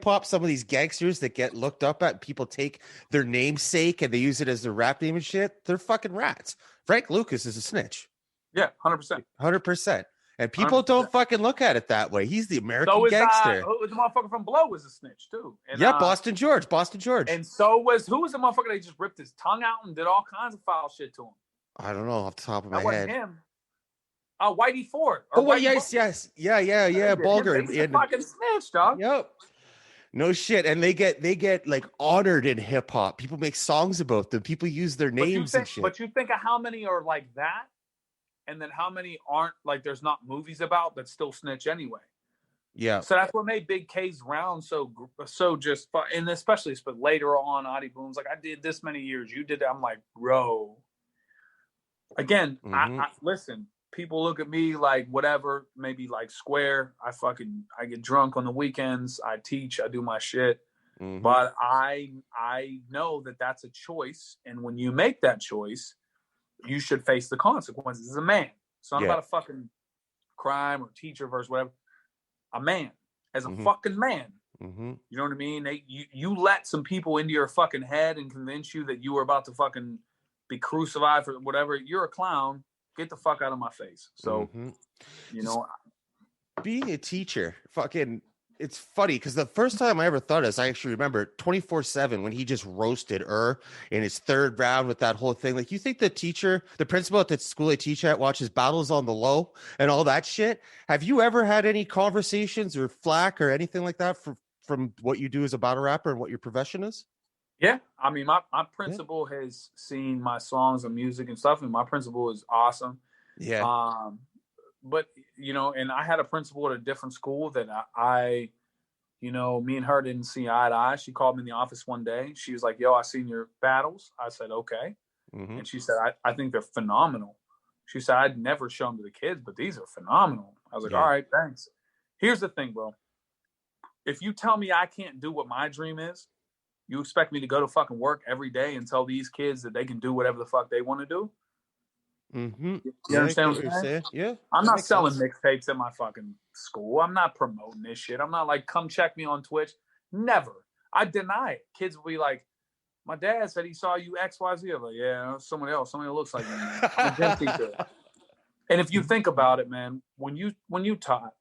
Speaker 1: hop, some of these gangsters that get looked up at, people take their namesake and they use it as their rap name and shit. They're fucking rats. Frank Lucas is a snitch.
Speaker 3: Yeah, 100%.
Speaker 1: 100%. And people
Speaker 3: 100%.
Speaker 1: don't fucking look at it that way. He's the American
Speaker 3: So is
Speaker 1: gangster.
Speaker 3: who was the motherfucker from Blow was a snitch too. And,
Speaker 1: Yeah, Boston George.
Speaker 3: And so was who was the motherfucker that just ripped his tongue out and did all kinds of foul shit to him?
Speaker 1: I don't know off the top of my
Speaker 3: That wasn't
Speaker 1: head.
Speaker 3: him. Whitey Ford.
Speaker 1: Oh, well, yes. Yeah. Bulger.
Speaker 3: He's a fucking snitch, dog.
Speaker 1: Yep. No shit. And they get like honored in hip hop. People make songs about them. People use their names and shit.
Speaker 3: But you think of how many are like that, and then how many aren't, like there's not movies about but still snitch anyway.
Speaker 1: Yeah.
Speaker 3: So that's what made Big K's round so just, and especially later on, Adi Boom's like, I did this many years, you did that. I'm like, bro. Again, I listen. People look at me like whatever, maybe like square. I get drunk on the weekends. I teach. I do my shit. Mm-hmm. But I know that that's a choice, and when you make that choice, you should face the consequences as a man. It's not about a fucking crime or teacher versus whatever. A man, as a fucking man. Mm-hmm. You know what I mean? You let some people into your fucking head and convince you that you were about to fucking be crucified for whatever. You're a clown. Get the fuck out of my face. So, you know.
Speaker 1: Being a teacher, fucking, it's funny because the first time I ever thought this, I actually remember 24/7 when he just roasted in his third round with that whole thing. Like, you think the principal at the school I teach at watches Battles on the Low and all that shit? Have you ever had any conversations or flack or anything like that from what you do as a battle rapper and what your profession is?
Speaker 3: Yeah, I mean, my principal has seen my songs and music and stuff, and my principal is awesome.
Speaker 1: Yeah.
Speaker 3: But, you know, and I had a principal at a different school that me and her didn't see eye to eye. She called me in the office one day. She was like, yo, I seen your battles. I said, okay. Mm-hmm. And she said, I think they're phenomenal. She said, I'd never show them to the kids, but these are phenomenal. I was like, all right, thanks. Here's the thing, bro. If you tell me I can't do what my dream is, you expect me to go to fucking work every day and tell these kids that they can do whatever the fuck they want to do?
Speaker 1: Mm-hmm.
Speaker 3: You understand what I'm saying?
Speaker 1: Yeah.
Speaker 3: I'm not selling mixtapes at my fucking school. I'm not promoting this shit. I'm not like, come check me on Twitch. Never. I deny it. Kids will be like, my dad said he saw you XYZ. I'm like, yeah, someone else. Somebody who looks like me. I'm a gym teacher. And if you think about it, man, when you taught,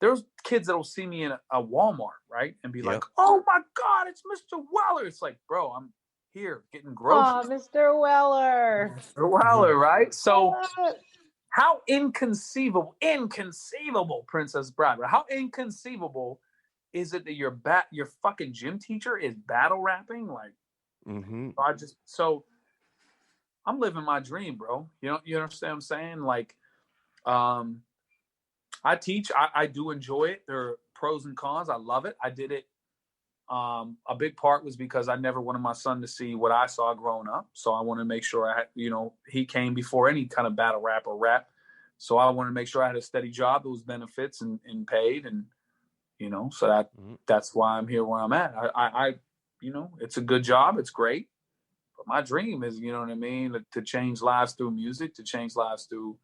Speaker 3: there's kids that'll see me in a Walmart, right? And be like, oh my God, it's Mr. Weller. It's like, bro, I'm here getting groceries.
Speaker 4: Oh, Mr. Weller.
Speaker 3: Mr. Weller, right? So how inconceivable, Princess Bride, how inconceivable is it that your fucking gym teacher is battle rapping? Like, so I'm living my dream, bro. You understand what I'm saying? Like, I teach. I do enjoy it. There are pros and cons. I love it. I did it. A big part was because I never wanted my son to see what I saw growing up. So I wanted to make sure he came before any kind of battle rap or rap. So I wanted to make sure I had a steady job that was benefits and paid. And, so that's why I'm here where I'm at. I it's a good job. It's great. But my dream is, you know what I mean, to change lives through music, to change lives through,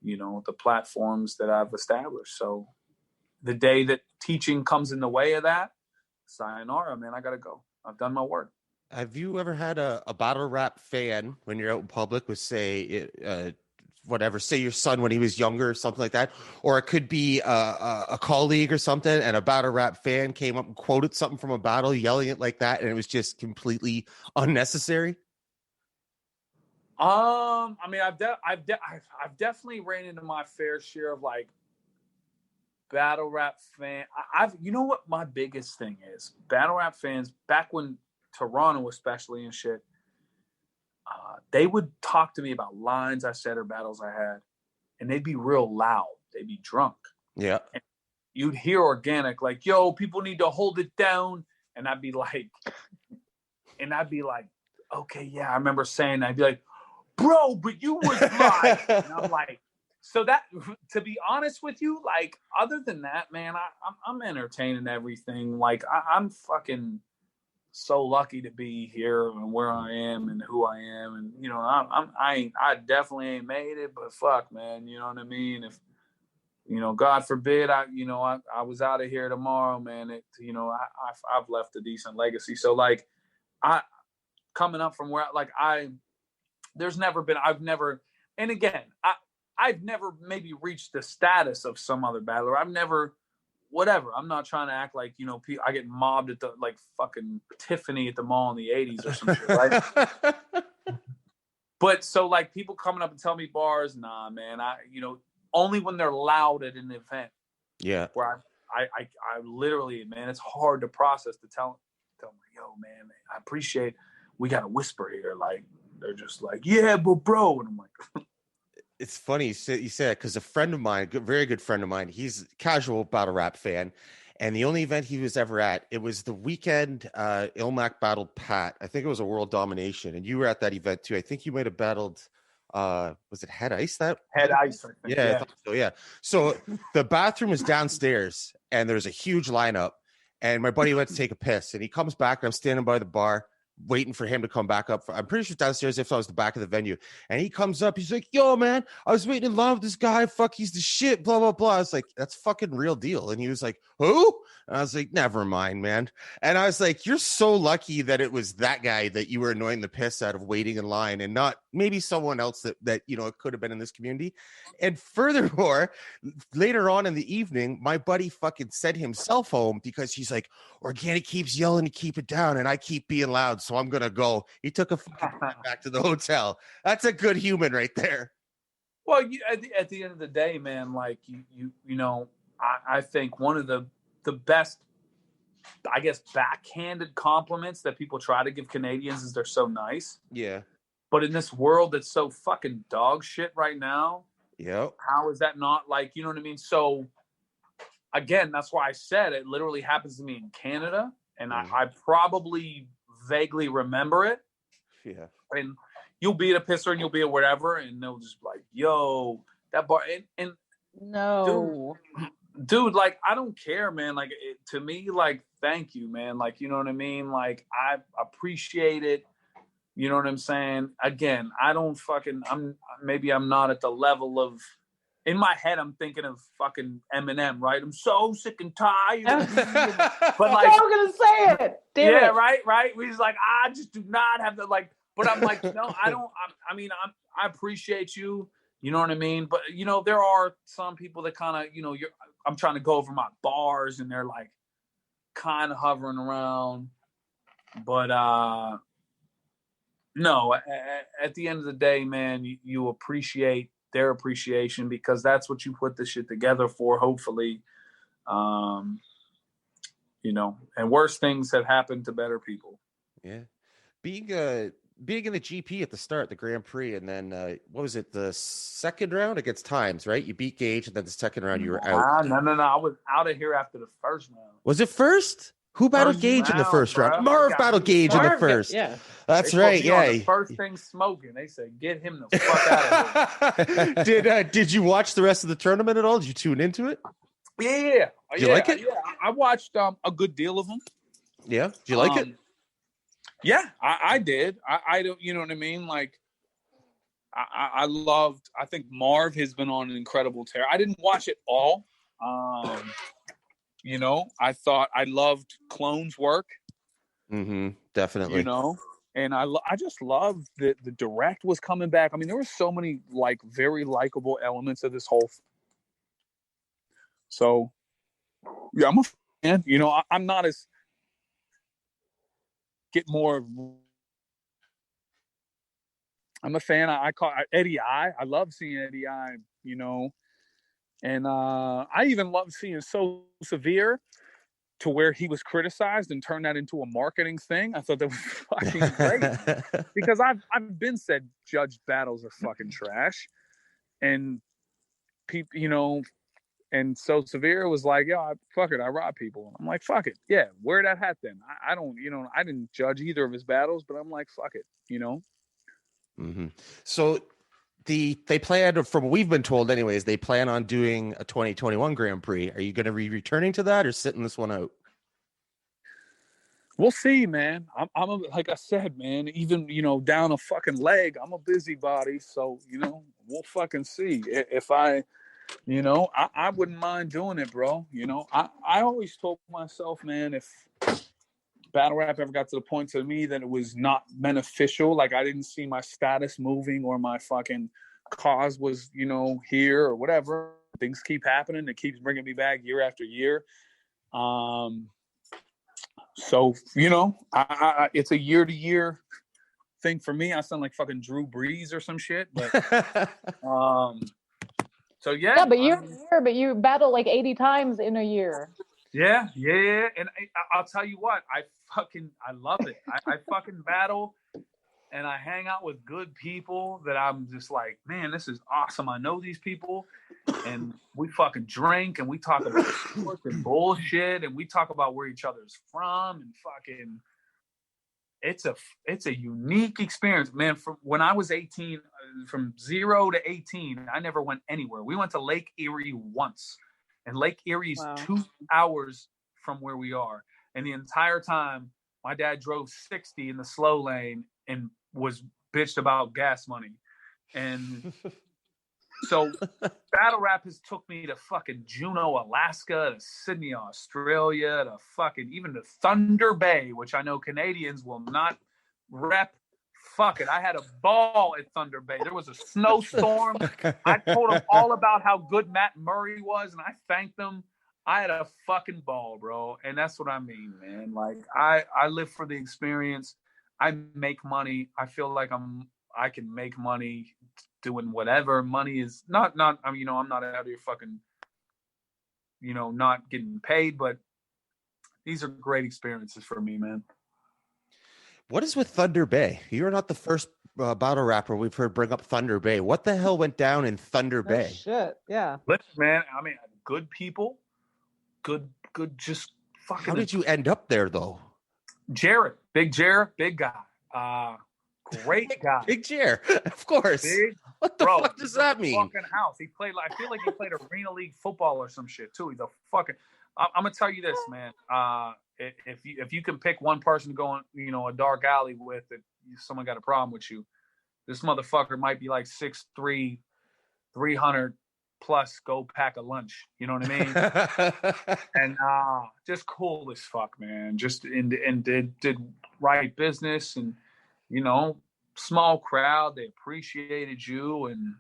Speaker 3: the platforms that I've established. So the day that teaching comes in the way of that, sayonara, man, I got to go. I've done my work.
Speaker 1: Have you ever had a battle rap fan when you're out in public with, say, say your son when he was younger or something like that? Or it could be a colleague or something, and a battle rap fan came up and quoted something from a battle, yelling it like that, and it was just completely unnecessary?
Speaker 3: I mean, I've definitely ran into my fair share of like battle rap fan. You know what my biggest thing is? Battle rap fans back when Toronto, especially and shit, they would talk to me about lines I said or battles I had, and they'd be real loud. They'd be drunk.
Speaker 1: Yeah.
Speaker 3: And you'd hear organic like, "Yo, people need to hold it down," and I'd be like, "Okay, yeah, I remember saying that." I'd be like, bro, but you was live. And I'm like, so that, to be honest with you, like, other than that, man, I'm entertaining everything. Like, I'm fucking so lucky to be here and where I am and who I am. And, I definitely ain't made it, but fuck, man, you know what I mean? If, God forbid, I was out of here tomorrow, man, I've left a decent legacy. So, like, coming up from where, like, I've never, and again, I've never maybe reached the status of some other battler. I've never, whatever. I'm not trying to act like, you know, I get mobbed at the, like, fucking Tiffany at the mall in the 80s or some shit, right? But so, like, people coming up and telling me bars, nah, man, only when they're loud at an event.
Speaker 1: Yeah.
Speaker 3: Where I literally, man, it's hard to process to tell them, yo, man, I appreciate, we got to whisper here. Like, they're just like, yeah, but bro. And I'm like,
Speaker 1: it's funny you said, because a friend of mine, a very good friend of mine, he's a casual battle rap fan. And the only event he was ever at, it was the weekend Ilmac battled Pat. I think it was a world domination. And you were at that event too. I think you might have battled, was it Head Ice?
Speaker 3: Head Ice, I think.
Speaker 1: Yeah, I thought so, yeah. So the bathroom was downstairs and there's a huge lineup. And my buddy went to take a piss. And he comes back and I'm standing by the bar, waiting for him to come back up. I'm pretty sure downstairs if I was the back of the venue. And he comes up, he's like, yo, man, I was waiting in line with this guy. Fuck, he's the shit, blah, blah, blah. I was like, that's fucking real deal. And he was like, who? And I was like, never mind, man. And I was like, you're so lucky that it was that guy that you were annoying the piss out of waiting in line and not maybe someone else that you know, it could have been in this community. And furthermore, later on in the evening, my buddy fucking sent himself home because he's like, Organic keeps yelling to keep it down and I keep being loud, so I'm gonna go. He took a fucking flight back to the hotel. That's a good human right there.
Speaker 3: Well, at the end of the day, man, like you know, I think one of the best, I guess, backhanded compliments that people try to give Canadians is they're so nice.
Speaker 1: Yeah.
Speaker 3: But in this world that's so fucking dog shit right now,
Speaker 1: yep,
Speaker 3: how is that not, like, you know what I mean? So again, that's why I said it literally happens to me in Canada, and I probably vaguely remember it.
Speaker 1: Yeah.
Speaker 3: And you'll be at a pisser and you'll be at whatever, and they'll just be like, yo, that bar, and
Speaker 4: no.
Speaker 3: Dude, like, I don't care, man. Like, to me, like, thank you, man. Like, you know what I mean? Like, I appreciate it. You know what I'm saying? Again, I don't fucking, I'm not at the level of, in my head, I'm thinking of fucking Eminem, right? I'm so sick and tired. But like,
Speaker 4: I'm gonna say it. Damn
Speaker 3: yeah,
Speaker 4: it.
Speaker 3: right. He's like, I just do not have the, like, but I'm like, no, I don't. I appreciate you. You know what I mean? But, you know, there are some people that kind of, you know, I'm trying to go over my bars and they're like kind of hovering around. But no, at the end of the day, man, you appreciate their appreciation because that's what you put this shit together for, hopefully. You know, and worse things have happened to better people.
Speaker 1: Yeah. Being in the GP at the start, the Grand Prix, and then what was it, the second round against Times, right? You beat Gage, and then the second round you were out.
Speaker 3: No. I was out of here after the first round.
Speaker 1: Was it first? Who battled
Speaker 3: First
Speaker 1: Gage in the first
Speaker 3: round,
Speaker 1: round?
Speaker 3: bro.
Speaker 1: Marv battled Gage in the first.
Speaker 4: Yeah.
Speaker 1: That's
Speaker 3: They
Speaker 1: right.
Speaker 3: put me on
Speaker 1: Yeah.
Speaker 3: the first thing smoking. They said, get him the fuck out of here.
Speaker 1: Did you watch the rest of the tournament at all? Did you tune into it?
Speaker 3: Yeah.
Speaker 1: Did you like it?
Speaker 3: Yeah, I watched a good deal of them.
Speaker 1: Yeah. Did you like it?
Speaker 3: Yeah, I did. I don't, you know what I mean? Like, I loved, I think Marv has been on an incredible tear. I didn't watch it all. You know, I loved Clone's work.
Speaker 1: Mm-hmm. Definitely.
Speaker 3: You know, and I just loved that the direct was coming back. I mean, there were so many, like, very likable elements of this whole. So, yeah, I'm a fan. You know, I'm not as. Get more. I'm a fan. I call Eddie I. I love seeing Eddie I. You know, and I even love seeing So Severe, to where he was criticized and turned that into a marketing thing. I thought that was fucking great because I've been said judged battles are fucking trash, and people, you know. And So Severe was like, yo, fuck it, I rob people. I'm like, fuck it. Yeah, wear that hat then. I don't, you know, I didn't judge either of his battles, but I'm like, fuck it, you know?
Speaker 1: Mm-hmm. So they plan, from what we've been told anyways, they plan on doing a 2021 Grand Prix. Are you going to be returning to that or sitting this one out?
Speaker 3: We'll see, man. I'm like I said, man, even, you know, down a fucking leg, I'm a busybody. So, you know, we'll fucking see. If I... You know, I wouldn't mind doing it, bro. You know, I always told myself, man, if battle rap ever got to the point to me that it was not beneficial, like I didn't see my status moving or my fucking cause was, here or whatever. Things keep happening. It keeps bringing me back year after year. So, it's a year-to-year thing for me. I sound like fucking Drew Brees or some shit, but so yeah.
Speaker 4: Yeah, but you battle like 80 times in a year.
Speaker 3: Yeah. And I'll tell you what, I love it. I fucking battle and I hang out with good people that I'm just like, man, this is awesome. I know these people and we fucking drink and we talk about sports and bullshit and we talk about where each other's from and fucking it's a unique experience, man. From when I was 18, from 0 to 18, I never went anywhere. We went to Lake Erie once, and Lake Erie's 2 hours from where we are. And the entire time, my dad drove 60 in the slow lane and was bitched about gas money. And so battle rap has took me to fucking Juneau, Alaska, to Sydney, Australia, to fucking even to Thunder Bay, which I know Canadians will not rep. Fuck it. I had a ball at Thunder Bay. There was a snowstorm. I told them all about how good Matt Murray was, and I thanked them. I had a fucking ball, bro. And that's what I mean, man. Like, I live for the experience. I make money. I feel like I can make money doing whatever. Money is not I mean, I'm not out here fucking, not getting paid, but these are great experiences for me, man.
Speaker 1: What is with Thunder Bay? You're not the first battle rapper we've heard bring up Thunder Bay. What the hell went down in Thunder Bay?
Speaker 4: Shit, yeah.
Speaker 3: Listen, man, I mean, good people, good, just fucking.
Speaker 1: How did you end up there, though?
Speaker 3: Jared, big guy. Great guy.
Speaker 1: Big Jer, of course. What the fuck does that mean?
Speaker 3: Fucking house. He played I feel like he played Arena League football or some shit too. He's a fucking. I'm gonna tell you this, man. If you can pick one person to go on, a dark alley with, that someone got a problem with you, this motherfucker might be like 6'3", 300 plus. Go pack a lunch. You know what I mean? And just cool as fuck, man. Just and did right business and. Small crowd, they appreciated you and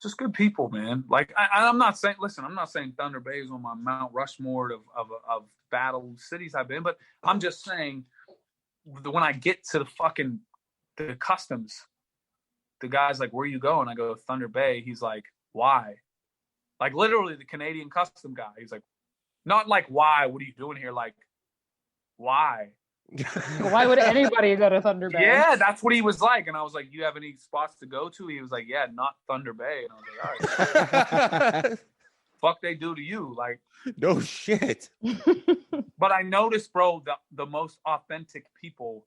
Speaker 3: just good people, man. Like I'm not saying Thunder Bay is on my Mount Rushmore of battle cities I've been, but I'm just saying when I get to the customs, the guy's like, where you going? I go, Thunder Bay. He's like, why? Like literally the Canadian custom guy. He's like, not like, why? What are you doing here? Like, why?
Speaker 4: Why would anybody go to Thunder Bay?
Speaker 3: Yeah, that's what he was like. And I was like, you have any spots to go to? He was like, yeah, not Thunder Bay. And I was like, all right. Fuck they do to you. Like,
Speaker 1: no shit.
Speaker 3: But I noticed, bro, the most authentic people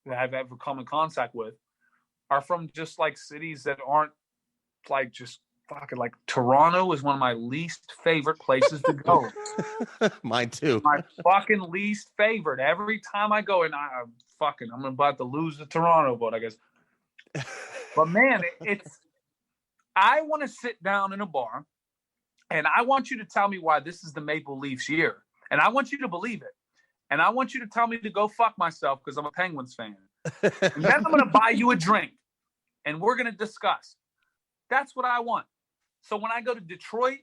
Speaker 3: that I've ever come in contact with are from just like cities that aren't like just fucking like Toronto is one of my least favorite places to go.
Speaker 1: Mine too.
Speaker 3: My fucking least favorite. Every time I go, and I'm about to lose the Toronto vote, I guess. But man, I want to sit down in a bar, and I want you to tell me why this is the Maple Leafs year, and I want you to believe it, and I want you to tell me to go fuck myself because I'm a Penguins fan, and then I'm gonna buy you a drink, and we're gonna discuss. That's what I want. So when I go to Detroit,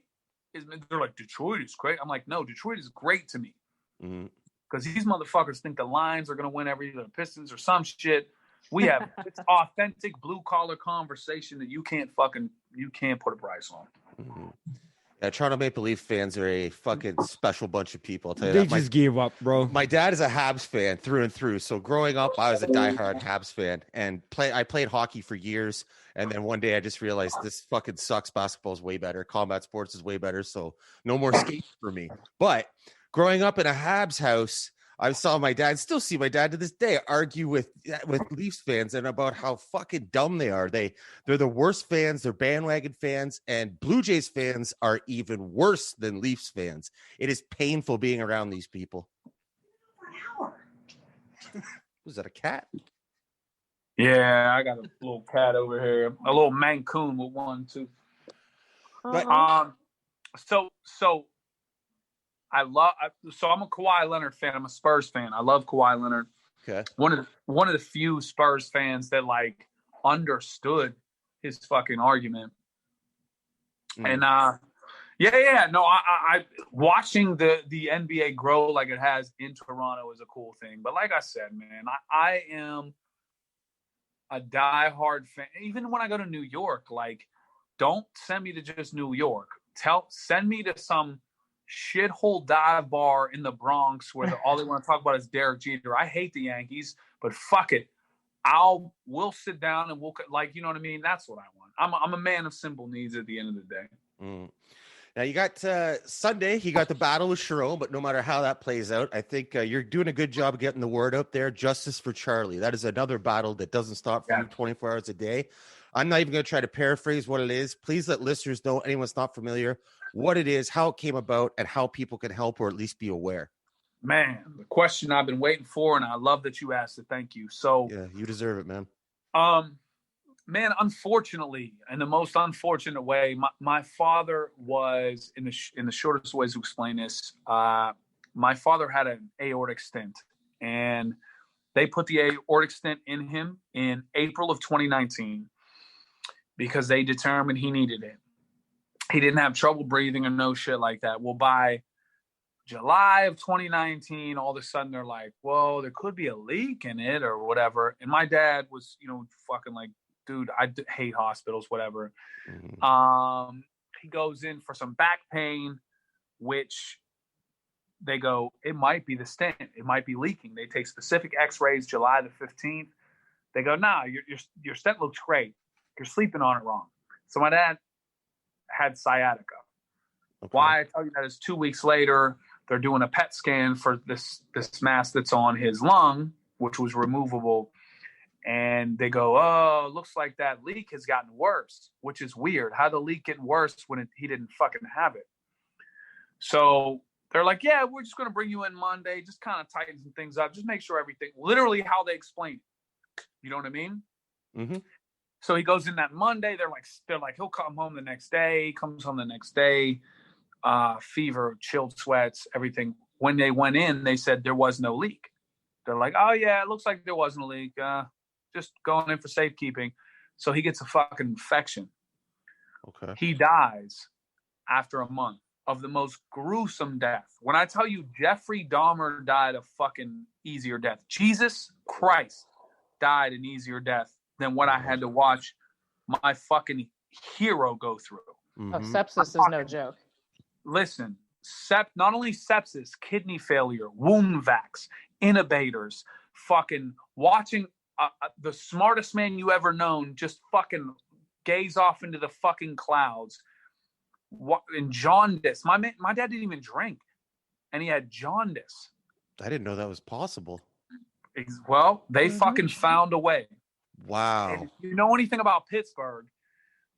Speaker 3: they're like, Detroit is great. I'm like, no, Detroit is great to me. Because these motherfuckers think the Lions are going to win the Pistons or some shit. We have it's authentic blue-collar conversation that you can't put a price on.
Speaker 1: Mm-hmm. Yeah, Toronto Maple Leaf fans are a fucking special bunch of people. I'll tell you
Speaker 5: They
Speaker 1: that.
Speaker 5: just gave up, bro.
Speaker 1: My dad is a Habs fan through and through. So growing up, I was a diehard Habs fan, and I played hockey for years. And then one day I just realized this fucking sucks. Basketball is way better. Combat sports is way better. So no more skates for me. But growing up in a Habs house, I saw my dad, still see my dad to this day, argue with Leafs fans and about how fucking dumb they are. They're the worst fans. They're bandwagon fans, and Blue Jays fans are even worse than Leafs fans. It is painful being around these people. Was that a cat?
Speaker 3: Yeah, I got a little cat over here, a little Mancoon with 1 2.
Speaker 1: But
Speaker 3: so I'm a Kawhi Leonard fan. I'm a Spurs fan. I love Kawhi Leonard.
Speaker 1: Okay.
Speaker 3: One of the few Spurs fans that like understood his fucking argument. And no, I watching the NBA grow like it has in Toronto is a cool thing. But like I said, man, I am a diehard fan. Even when I go to New York, like, don't send me to just New York. Send me to some shithole dive bar in the Bronx where all they want to talk about is Derek Jeter. I hate the Yankees, but fuck it. We'll sit down and we'll, like, you know what I mean? That's what I want. I'm a man of simple needs at the end of the day.
Speaker 1: Now you got Sunday, you got the battle with Charron, but no matter how that plays out, I think you're doing a good job of getting the word out there. Justice for Charlie. That is another battle that doesn't stop for you 24 hours a day. I'm not even going to try to paraphrase what it is. Please let listeners know, anyone's not familiar, what it is, how it came about, and how people can help or at least be aware.
Speaker 3: Man, the question I've been waiting for, and I love that you asked it. Thank you. So
Speaker 1: yeah, you deserve it, man.
Speaker 3: Man, unfortunately, in the most unfortunate way, my father was, in the shortest ways to explain this, my father had an aortic stent, and they put the aortic stent in him in April of 2019 because they determined he needed it. He didn't have trouble breathing or no shit like that. Well, by July of 2019, all of a sudden they're like, whoa, there could be a leak in it or whatever. And my dad was, fucking like, dude, I hate hospitals, whatever. He goes in for some back pain, which they go, it might be the stent. It might be leaking. They take specific x-rays July the 15th. They go, nah, your stent looks great. You're sleeping on it wrong. So my dad had sciatica. Okay. Why I tell you that is 2 weeks later, they're doing a PET scan for this mass that's on his lung, which was removable. And they go, oh, looks like that leak has gotten worse, which is weird. How the leak get worse when he didn't fucking have it? So they're like, yeah, we're just going to bring you in Monday. Just kind of tighten some things up. Just make sure everything, literally how they explain it. You know what I mean? Mm-hmm. So he goes in that Monday. They're like, he'll come home the next day. He comes home the next day. Fever, chilled sweats, everything. When they went in, they said there was no leak. They're like, oh yeah, it looks like there wasn't a leak. Just going in for safekeeping. So he gets a fucking infection. Okay. He dies after a month of the most gruesome death. When I tell you Jeffrey Dahmer died a fucking easier death. Jesus Christ died an easier death than what I had to watch my fucking hero go through.
Speaker 4: Mm-hmm. Oh, sepsis is no joke.
Speaker 3: Listen, not only sepsis, kidney failure, wound vacs, intubators, fucking watching the smartest man you ever known just fucking gaze off into the fucking clouds. And jaundice. My dad didn't even drink, and he had jaundice.
Speaker 1: I didn't know that was possible.
Speaker 3: Well, they fucking found a way.
Speaker 1: Wow.
Speaker 3: And if you know anything about Pittsburgh,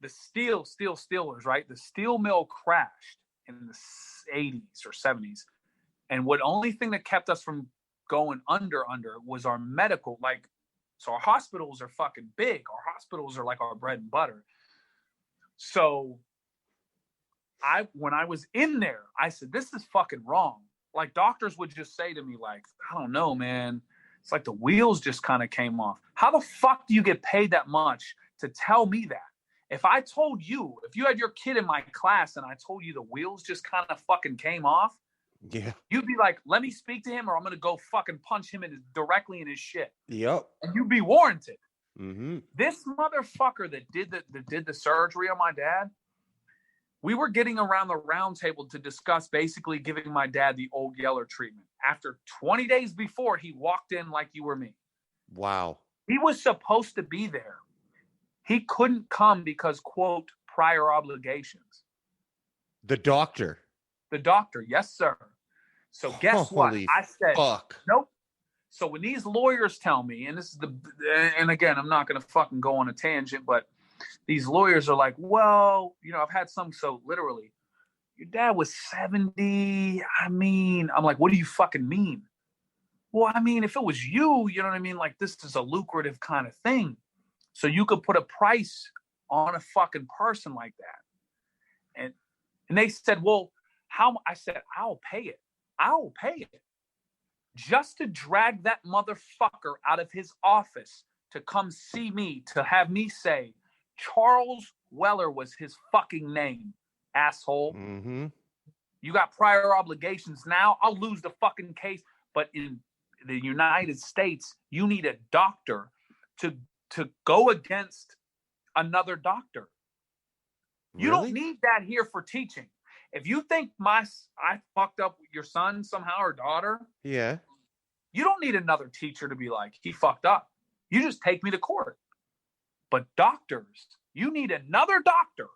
Speaker 3: the Steelers, right? The steel mill crashed in the 80s or 70s. And only thing that kept us from going under was our medical, so our hospitals are fucking big. Our hospitals are like our bread and butter. So when I was in there, I said, this is fucking wrong. Like, doctors would just say to me, like, I don't know, man. It's like the wheels just kind of came off. How the fuck do you get paid that much to tell me that? If I told you, if you had your kid in my class and I told you the wheels just kind of fucking came off,
Speaker 1: yeah,
Speaker 3: you'd be like, let me speak to him or I'm going to go fucking punch him directly in his shit.
Speaker 1: Yep.
Speaker 3: And you'd be warranted.
Speaker 1: Mm-hmm.
Speaker 3: This motherfucker that did the surgery on my dad, we were getting around the round table to discuss basically giving my dad the old Yeller treatment. After 20 days before, he walked in like you or me.
Speaker 1: Wow.
Speaker 3: He was supposed to be there. He couldn't come because, quote, prior obligations.
Speaker 1: The doctor,
Speaker 3: yes, sir. So guess what? I said,
Speaker 1: fuck.
Speaker 3: Nope. So when these lawyers tell me, and this is and again, I'm not going to fucking go on a tangent, but these lawyers are like, well, I've had some, so literally, your dad was 70. I mean, I'm like, what do you fucking mean? Well, I mean, if it was you, you know what I mean? Like, this is a lucrative kind of thing. So you could put a price on a fucking person like that. And they said, well, how? I said, I'll pay it. Just to drag that motherfucker out of his office to come see me, to have me say Charles Weller was his fucking name, asshole.
Speaker 1: Mm-hmm.
Speaker 3: You got prior obligations now. I'll lose the fucking case. But in the United States, you need a doctor to go against another doctor. You
Speaker 1: Really?
Speaker 3: don't need that here for teaching. If you think I fucked up your son somehow or daughter,
Speaker 1: Yeah.
Speaker 3: you don't need another teacher to be like, he fucked up. You just take me to court. But doctors, you need another doctor.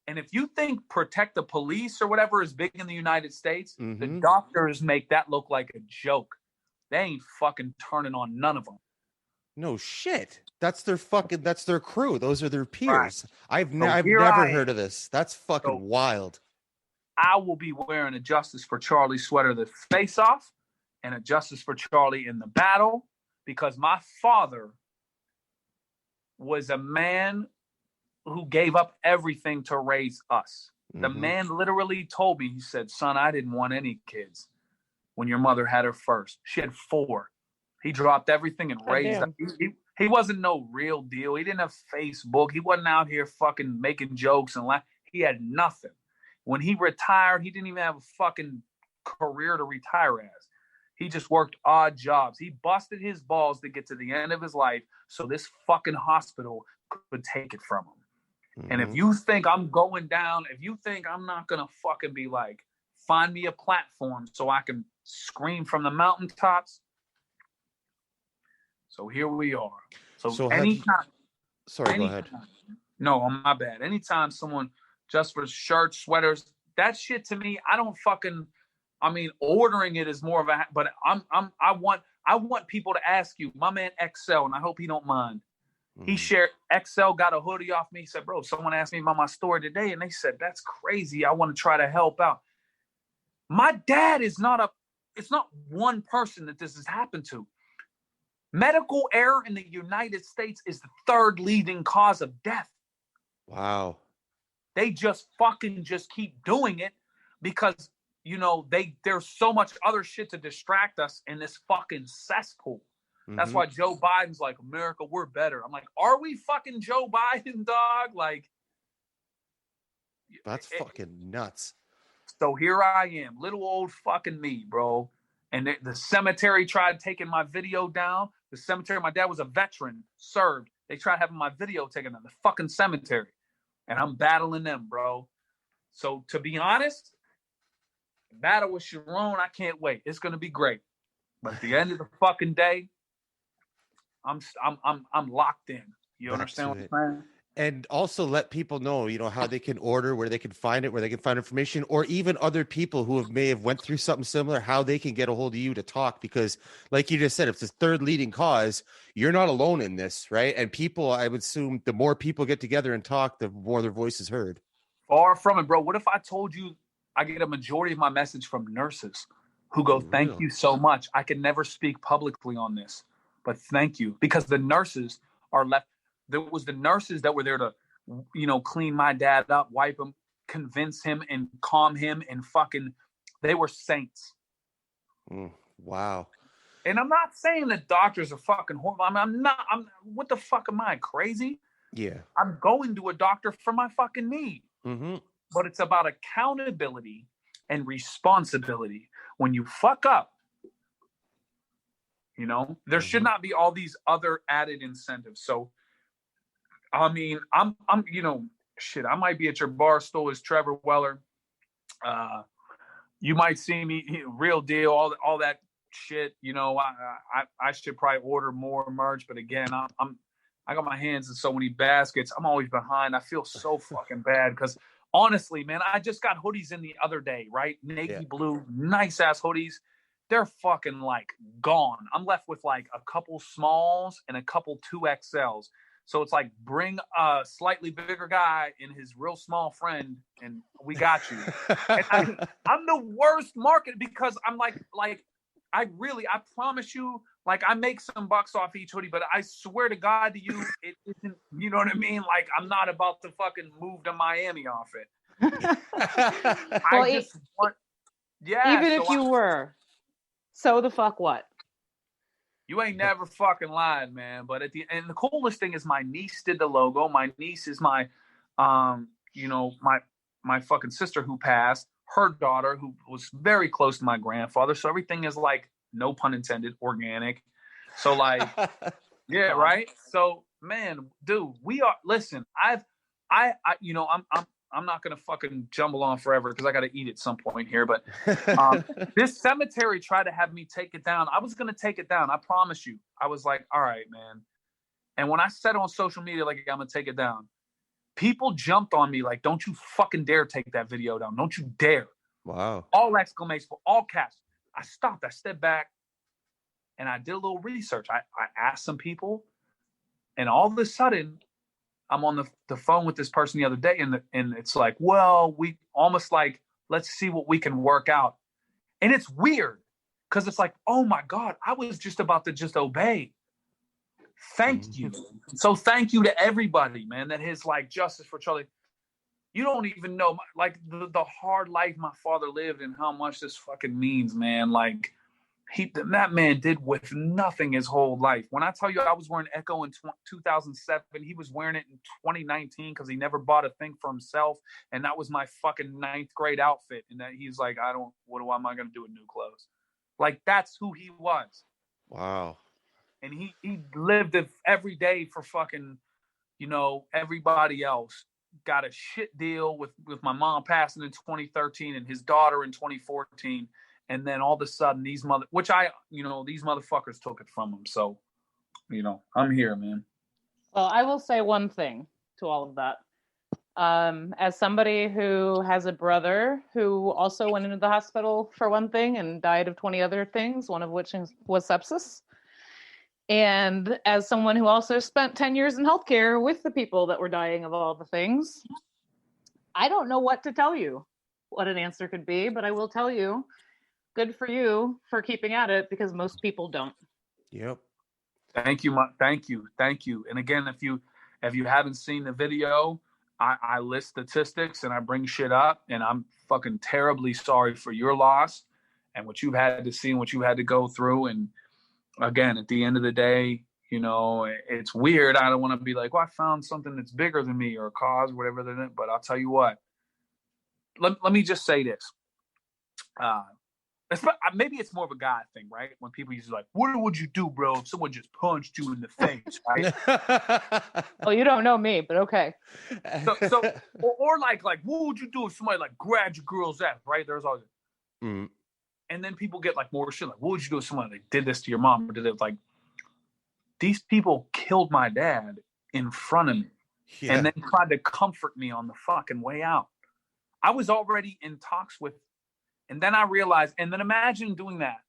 Speaker 3: And if you think protect the police or whatever is big in the United States, the doctors make that look like a joke. They ain't fucking turning on none of them.
Speaker 1: No shit. That's their crew. Those are their peers.
Speaker 3: Right.
Speaker 1: I've never heard of this. That's fucking wild.
Speaker 3: I will be wearing a Justice for Charlie sweater the face off and a Justice for Charlie in the battle because my father was a man who gave up everything to raise us. The man literally told me, he said, son, I didn't want any kids when your mother had her first. She had 4. He dropped everything and raised us. He wasn't no real deal. He didn't have Facebook. He wasn't out here fucking making jokes and laugh. He had nothing. When he retired, he didn't even have a fucking career to retire as. He just worked odd jobs. He busted his balls to get to the end of his life so this fucking hospital could take it from him. And if you think I'm going down, if you think I'm not going to fucking be like, find me a platform so I can scream from the mountaintops. So here we are. So anytime.
Speaker 1: Go ahead.
Speaker 3: No, my bad. Anytime someone just for shirts, sweaters, that shit to me, I don't fucking, I mean, ordering it is more of a, but I want people to ask you, my man XL, and I hope he don't mind. He shared, XL got a hoodie off me. He said, bro, someone asked me about my story today, and they said, that's crazy. I want to try to help out. My dad is it's not one person that this has happened to. Medical error in the United States is the 3rd leading cause of death.
Speaker 1: Wow. They
Speaker 3: just keep doing it because, you know, there's so much other shit to distract us in this fucking cesspool. That's why Joe Biden's like, America, we're better. I'm like, are we fucking Joe Biden, dog? Like,
Speaker 1: that's fucking nuts.
Speaker 3: So here I am, little old fucking me, bro. And the cemetery tried taking my video down. The cemetery, my dad was a veteran, served. They tried having my video taken down, the fucking cemetery. And I'm battling them, bro. So to be honest, the battle with Charron, I can't wait. It's gonna be great. But at the end of the fucking day, I'm locked in. You understand what I'm saying?
Speaker 1: And also let people know, you know, how they can order, where they can find it, where they can find information, or even other people who may have went through something similar, how they can get a hold of you to talk. Because like you just said, if it's the 3rd leading cause, you're not alone in this, right? And people, I would assume the more people get together and talk, the more their voice is heard.
Speaker 3: Far from it, bro. What if I told you I get a majority of my message from nurses who go, thank you so much. I can never speak publicly on this, but thank you. Because the nurses are left. There was the nurses that were there to, you know, clean my dad up, wipe him, convince him and calm him and fucking, they were saints.
Speaker 1: Wow.
Speaker 3: And I'm not saying that doctors are fucking horrible. I mean, what the fuck am I, crazy?
Speaker 1: Yeah.
Speaker 3: I'm going to a doctor for my fucking need. But it's about accountability and responsibility. When you fuck up, you know, there should not be all these other added incentives. So, I mean, I'm, you know, shit, I might be at your bar stool as Trevor Weller. You might see me, real deal, all that shit. You know, I should probably order more merch, but again, I got my hands in so many baskets. I'm always behind. I feel so fucking bad because honestly, man, I just got hoodies in the other day, right? Navy blue, nice ass hoodies. They're fucking like gone. I'm left with like a couple smalls and a couple 2XLs. So it's like, bring a slightly bigger guy and his real small friend, and we got you. And I'm the worst market because I'm like I promise you, like I make some bucks off each hoodie, but I swear to God to you, it isn't. You know what I mean? Like I'm not about to fucking move to Miami off it.
Speaker 4: Well,
Speaker 3: I just want, yeah.
Speaker 4: Even if you were, so the fuck what?
Speaker 3: You ain't never fucking lied, man. But and the coolest thing is my niece did the logo. My niece is my, my fucking sister who passed, her daughter who was very close to my grandfather. So everything is like, no pun intended, organic. So like, yeah, right. So man, dude, listen, I'm not gonna fucking jumble on forever because I got to eat at some point here. But this cemetery tried to have me take it down. I was gonna take it down. I promise you. I was like, all right, man. And when I said on social media, like, I'm gonna take it down, people jumped on me like, don't you fucking dare take that video down. Don't you dare.
Speaker 1: Wow.
Speaker 3: All exclamations, all caps. I stopped. I stepped back, and I did a little research. I asked some people, and all of a sudden, I'm on the phone with this person the other day, and it's like, well, we almost like, let's see what we can work out. And it's weird because it's like, oh my God, I was just about to just obey. Thank you. So thank you to everybody, man, that has like justice for Charlie. You don't even know like the hard life my father lived and how much this fucking means, man. Like, that man did with nothing his whole life. When I tell you I was wearing Echo in 2007, he was wearing it in 2019 because he never bought a thing for himself. And that was my fucking 9th grade outfit. And that he's like, what am I going to do with new clothes? Like, that's who he was.
Speaker 1: Wow. And
Speaker 3: he lived it every day for fucking, everybody else. Got a shit deal with my mom passing in 2013 and his daughter in 2014. And then all of a sudden, these motherfuckers took it from him. So, I'm here, man.
Speaker 4: Well, I will say one thing to all of that. As somebody who has a brother who also went into the hospital for one thing and died of 20 other things, one of which was sepsis. And as someone who also spent 10 years in healthcare with the people that were dying of all the things, I don't know what to tell you, what an answer could be, but I will tell you, good for you for keeping at it because most people don't.
Speaker 1: Yep.
Speaker 3: Thank you. Thank you. And again, if you haven't seen the video, I list statistics and I bring shit up, and I'm fucking terribly sorry for your loss and what you've had to see and what you had to go through. And again, at the end of the day, it's weird. I don't want to be like, well, I found something that's bigger than me or a cause, whatever. But I'll tell you what, let me just say this. Maybe it's more of a guy thing, right? When people usually like, what would you do, bro, if someone just punched you in the face, right?
Speaker 4: Well, you don't know me, but okay.
Speaker 3: So or like, what would you do if somebody like grabbed your girl's ass, right? There's always, and then people get like more shit, like, what would you do if someone like did this to your mom or did it? Like, these people killed my dad in front of me, and then tried to comfort me on the fucking way out. I was already in talks with. And then I realized, and then imagine doing that,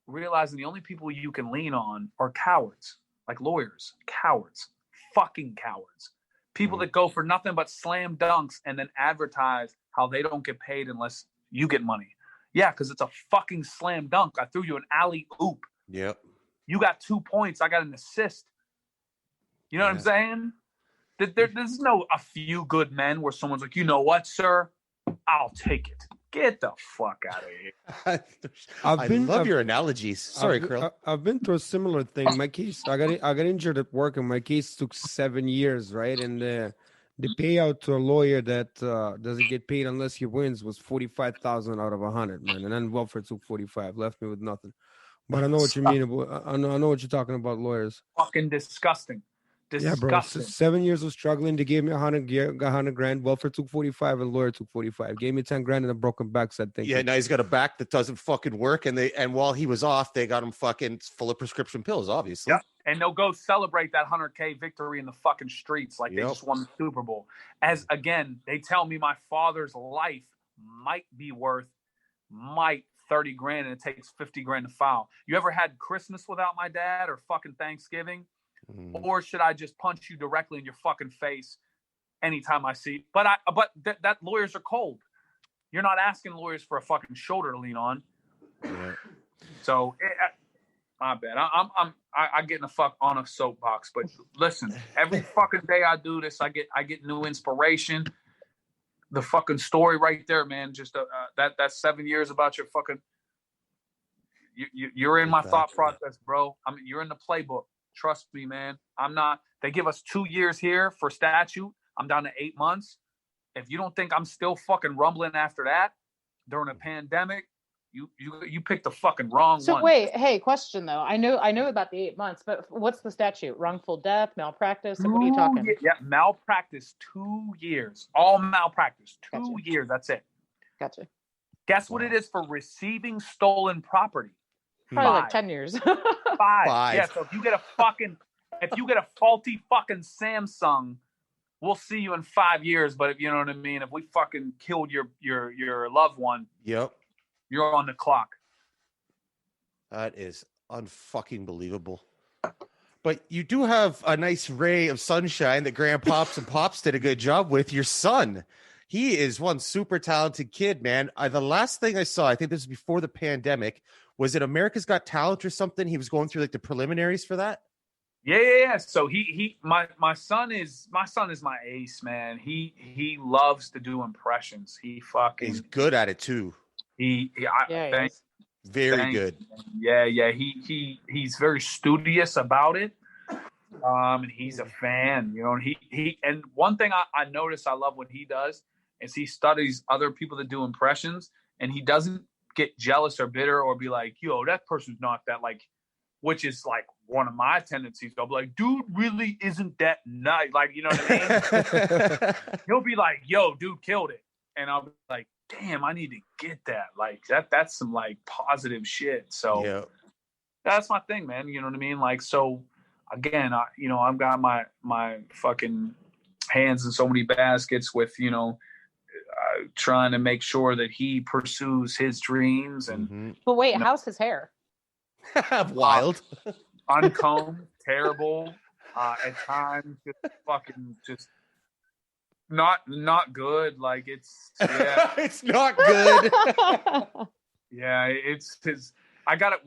Speaker 3: realizing the only people you can lean on are cowards, like lawyers, cowards, fucking cowards. People that go for nothing but slam dunks and then advertise how they don't get paid unless you get money. Yeah, because it's a fucking slam dunk. I threw you an alley-oop.
Speaker 1: Yep.
Speaker 3: You got 2 points. I got an assist. You know what I'm saying? There's no a few good men where someone's like, you know what, sir? I'll take it. Get the fuck out of here.
Speaker 1: I love your analogies. Sorry, Kirill.
Speaker 5: I've been through a similar thing. My case, I got injured at work, and my case took 7 years, right? And the payout to a lawyer that doesn't get paid unless he wins was 45,000 out of 100, man. And then welfare took 45, left me with nothing. But I know what you mean. I know what you're talking about, lawyers.
Speaker 3: Fucking disgusting.
Speaker 5: Yeah, bro. 7 years of struggling. They gave me 100 grand. Welfare took 45 and lawyer took 45. Gave me 10 grand and a broken back. Said thank you.
Speaker 1: Yeah, now he's got a back that doesn't fucking work. And while he was off, they got him fucking full of prescription pills, obviously.
Speaker 3: Yep. And they'll go celebrate that 100K victory in the fucking streets like they just won the Super Bowl. As again, they tell me my father's life might be worth 30 grand and it takes 50 grand to file. You ever had Christmas without my dad or fucking Thanksgiving? Or should I just punch you directly in your fucking face anytime I see? But that lawyers are cold. You're not asking lawyers for a fucking shoulder to lean on. Yeah. So my bad. I get in the fuck on a soapbox. But listen, every fucking day I do this, I get new inspiration. The fucking story right there, man. Just that 7 years about your fucking. You're in my thought
Speaker 1: Gotcha.
Speaker 3: process, bro. I mean, you're in the playbook. Trust me, man. I'm not. They give us 2 years here for statute. I'm down to 8 months. If you don't think I'm still fucking rumbling after that during a pandemic, you picked the fucking wrong one.
Speaker 4: So wait, hey, question though. I know about the 8 months, but what's the statute? Wrongful death, malpractice? Like, what are you talking?
Speaker 3: Yeah, malpractice, 2 years. All malpractice, 2
Speaker 4: Gotcha.
Speaker 3: years. That's it.
Speaker 4: Gotcha.
Speaker 3: Guess what it is for receiving stolen property?
Speaker 4: Probably
Speaker 3: 5.
Speaker 4: like 10 years.
Speaker 3: 5. Yeah, so if you get a faulty fucking Samsung, we'll see you in 5 years. But if you know what I mean, if we fucking killed your loved one,
Speaker 1: Yep.
Speaker 3: you're on the clock.
Speaker 1: That is unfucking believable. But you do have a nice ray of sunshine that Grandpops and Pops did a good job with. Your son, he is one super talented kid, man. The last thing I saw, I think this was before the pandemic, was it America's Got Talent or something? He was going through like the preliminaries for that.
Speaker 3: Yeah. So my son is my ace, man. He loves to do impressions.
Speaker 1: He's good at it too. Very good.
Speaker 3: Yeah. He's very studious about it. And he's a fan, you know, and he and one thing I notice I love what he does is he studies other people that do impressions, and he doesn't get jealous or bitter or be like, yo, that person's not that, like, which is like one of my tendencies. I'll be like, dude really isn't that nice. Like, you know what I mean? He'll be like, yo, dude killed it. And I'll be like, damn, I need to get that. Like that's some like positive shit. So that's my thing, man. You know what I mean? Like, so again, I've got my fucking hands in so many baskets with, trying to make sure that he pursues his dreams. And
Speaker 4: But wait, how's his hair?
Speaker 1: Wild.
Speaker 3: Uncombed, terrible, at times just not good. Like it's
Speaker 1: it's not good.
Speaker 3: Yeah, it's his. I got it.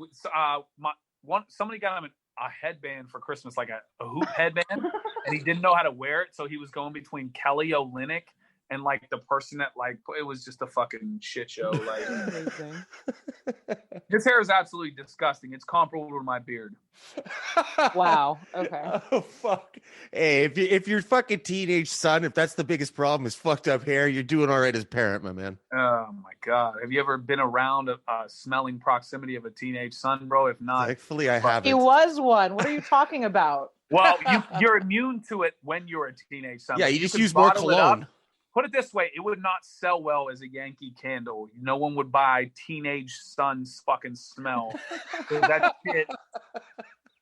Speaker 3: Somebody got him a headband for Christmas, like a hoop headband, and he didn't know how to wear it, so he was going between Kelly Olynyk and like the person that like it was just a fucking shit show. Like his hair is absolutely disgusting. It's comparable to my beard.
Speaker 4: Wow. Okay.
Speaker 1: Oh fuck. Hey, if your fucking teenage son, if that's the biggest problem is fucked up hair, you're doing all right as a parent, my man.
Speaker 3: Oh my god. Have you ever been around a smelling proximity of a teenage son, bro? If not,
Speaker 1: thankfully I haven't.
Speaker 4: He was one. What are you talking about?
Speaker 3: Well, you're immune to it when you're a teenage son.
Speaker 1: Yeah, you just use more cologne.
Speaker 3: Put it this way, it would not sell well as a Yankee Candle. No one would buy teenage son's fucking smell. That shit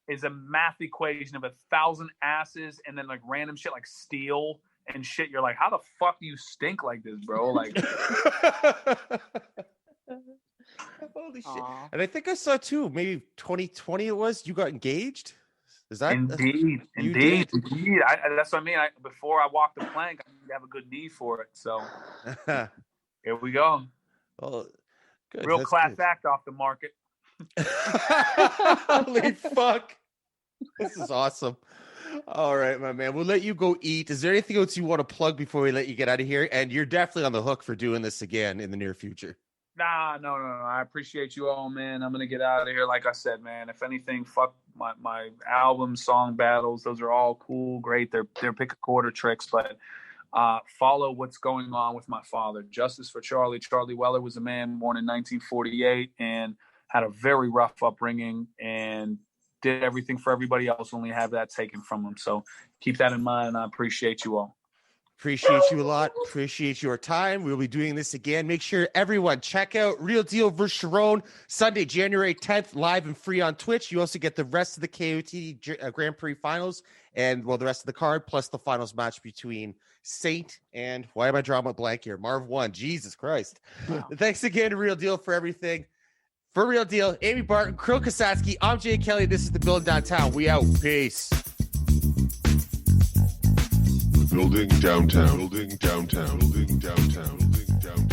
Speaker 3: is a math equation of 1,000 asses and then like random shit like steel and shit. You're like, how the fuck do you stink like this, bro? Like,
Speaker 1: holy shit. And I think I saw too, maybe 2020 it was, you got engaged? Is that
Speaker 3: indeed. That's what I mean. Before I walk the plank, I need to have a good knee for it. So here we go.
Speaker 1: Well, good.
Speaker 3: Real
Speaker 1: That's
Speaker 3: class
Speaker 1: good.
Speaker 3: act off the market.
Speaker 1: Holy fuck. This is awesome. All right, my man. We'll let you go eat. Is there anything else you want to plug before we let you get out of here? And you're definitely on the hook for doing this again in the near future.
Speaker 3: Nah, no. I appreciate you all, man. I'm going to get out of here. Like I said, man, if anything, fuck my album song battles. Those are all cool, great. They're pick a quarter tricks, but follow what's going on with my father. Justice for Charlie. Charlie Weller was a man born in 1948 and had a very rough upbringing and did everything for everybody else, only have that taken from him. So keep that in mind, and I appreciate you all.
Speaker 1: Appreciate you a lot. Appreciate your time. We'll be doing this again. Make sure everyone check out Real Deal vs. Charron Sunday, January 10th, live and free on Twitch. You also get the rest of the KOTD Grand Prix finals and, well, the rest of the card, plus the finals match between Saint and, why am I drawing a blank here? Marv 1. Jesus Christ. Wow. Thanks again to Real Deal for everything. For Real Deal, Amy Barton, Kirill Kasatskiy, I'm Jay Kelly. This is The Building Downtown. We out. Peace.
Speaker 2: Building downtown, building downtown, building downtown, building downtown.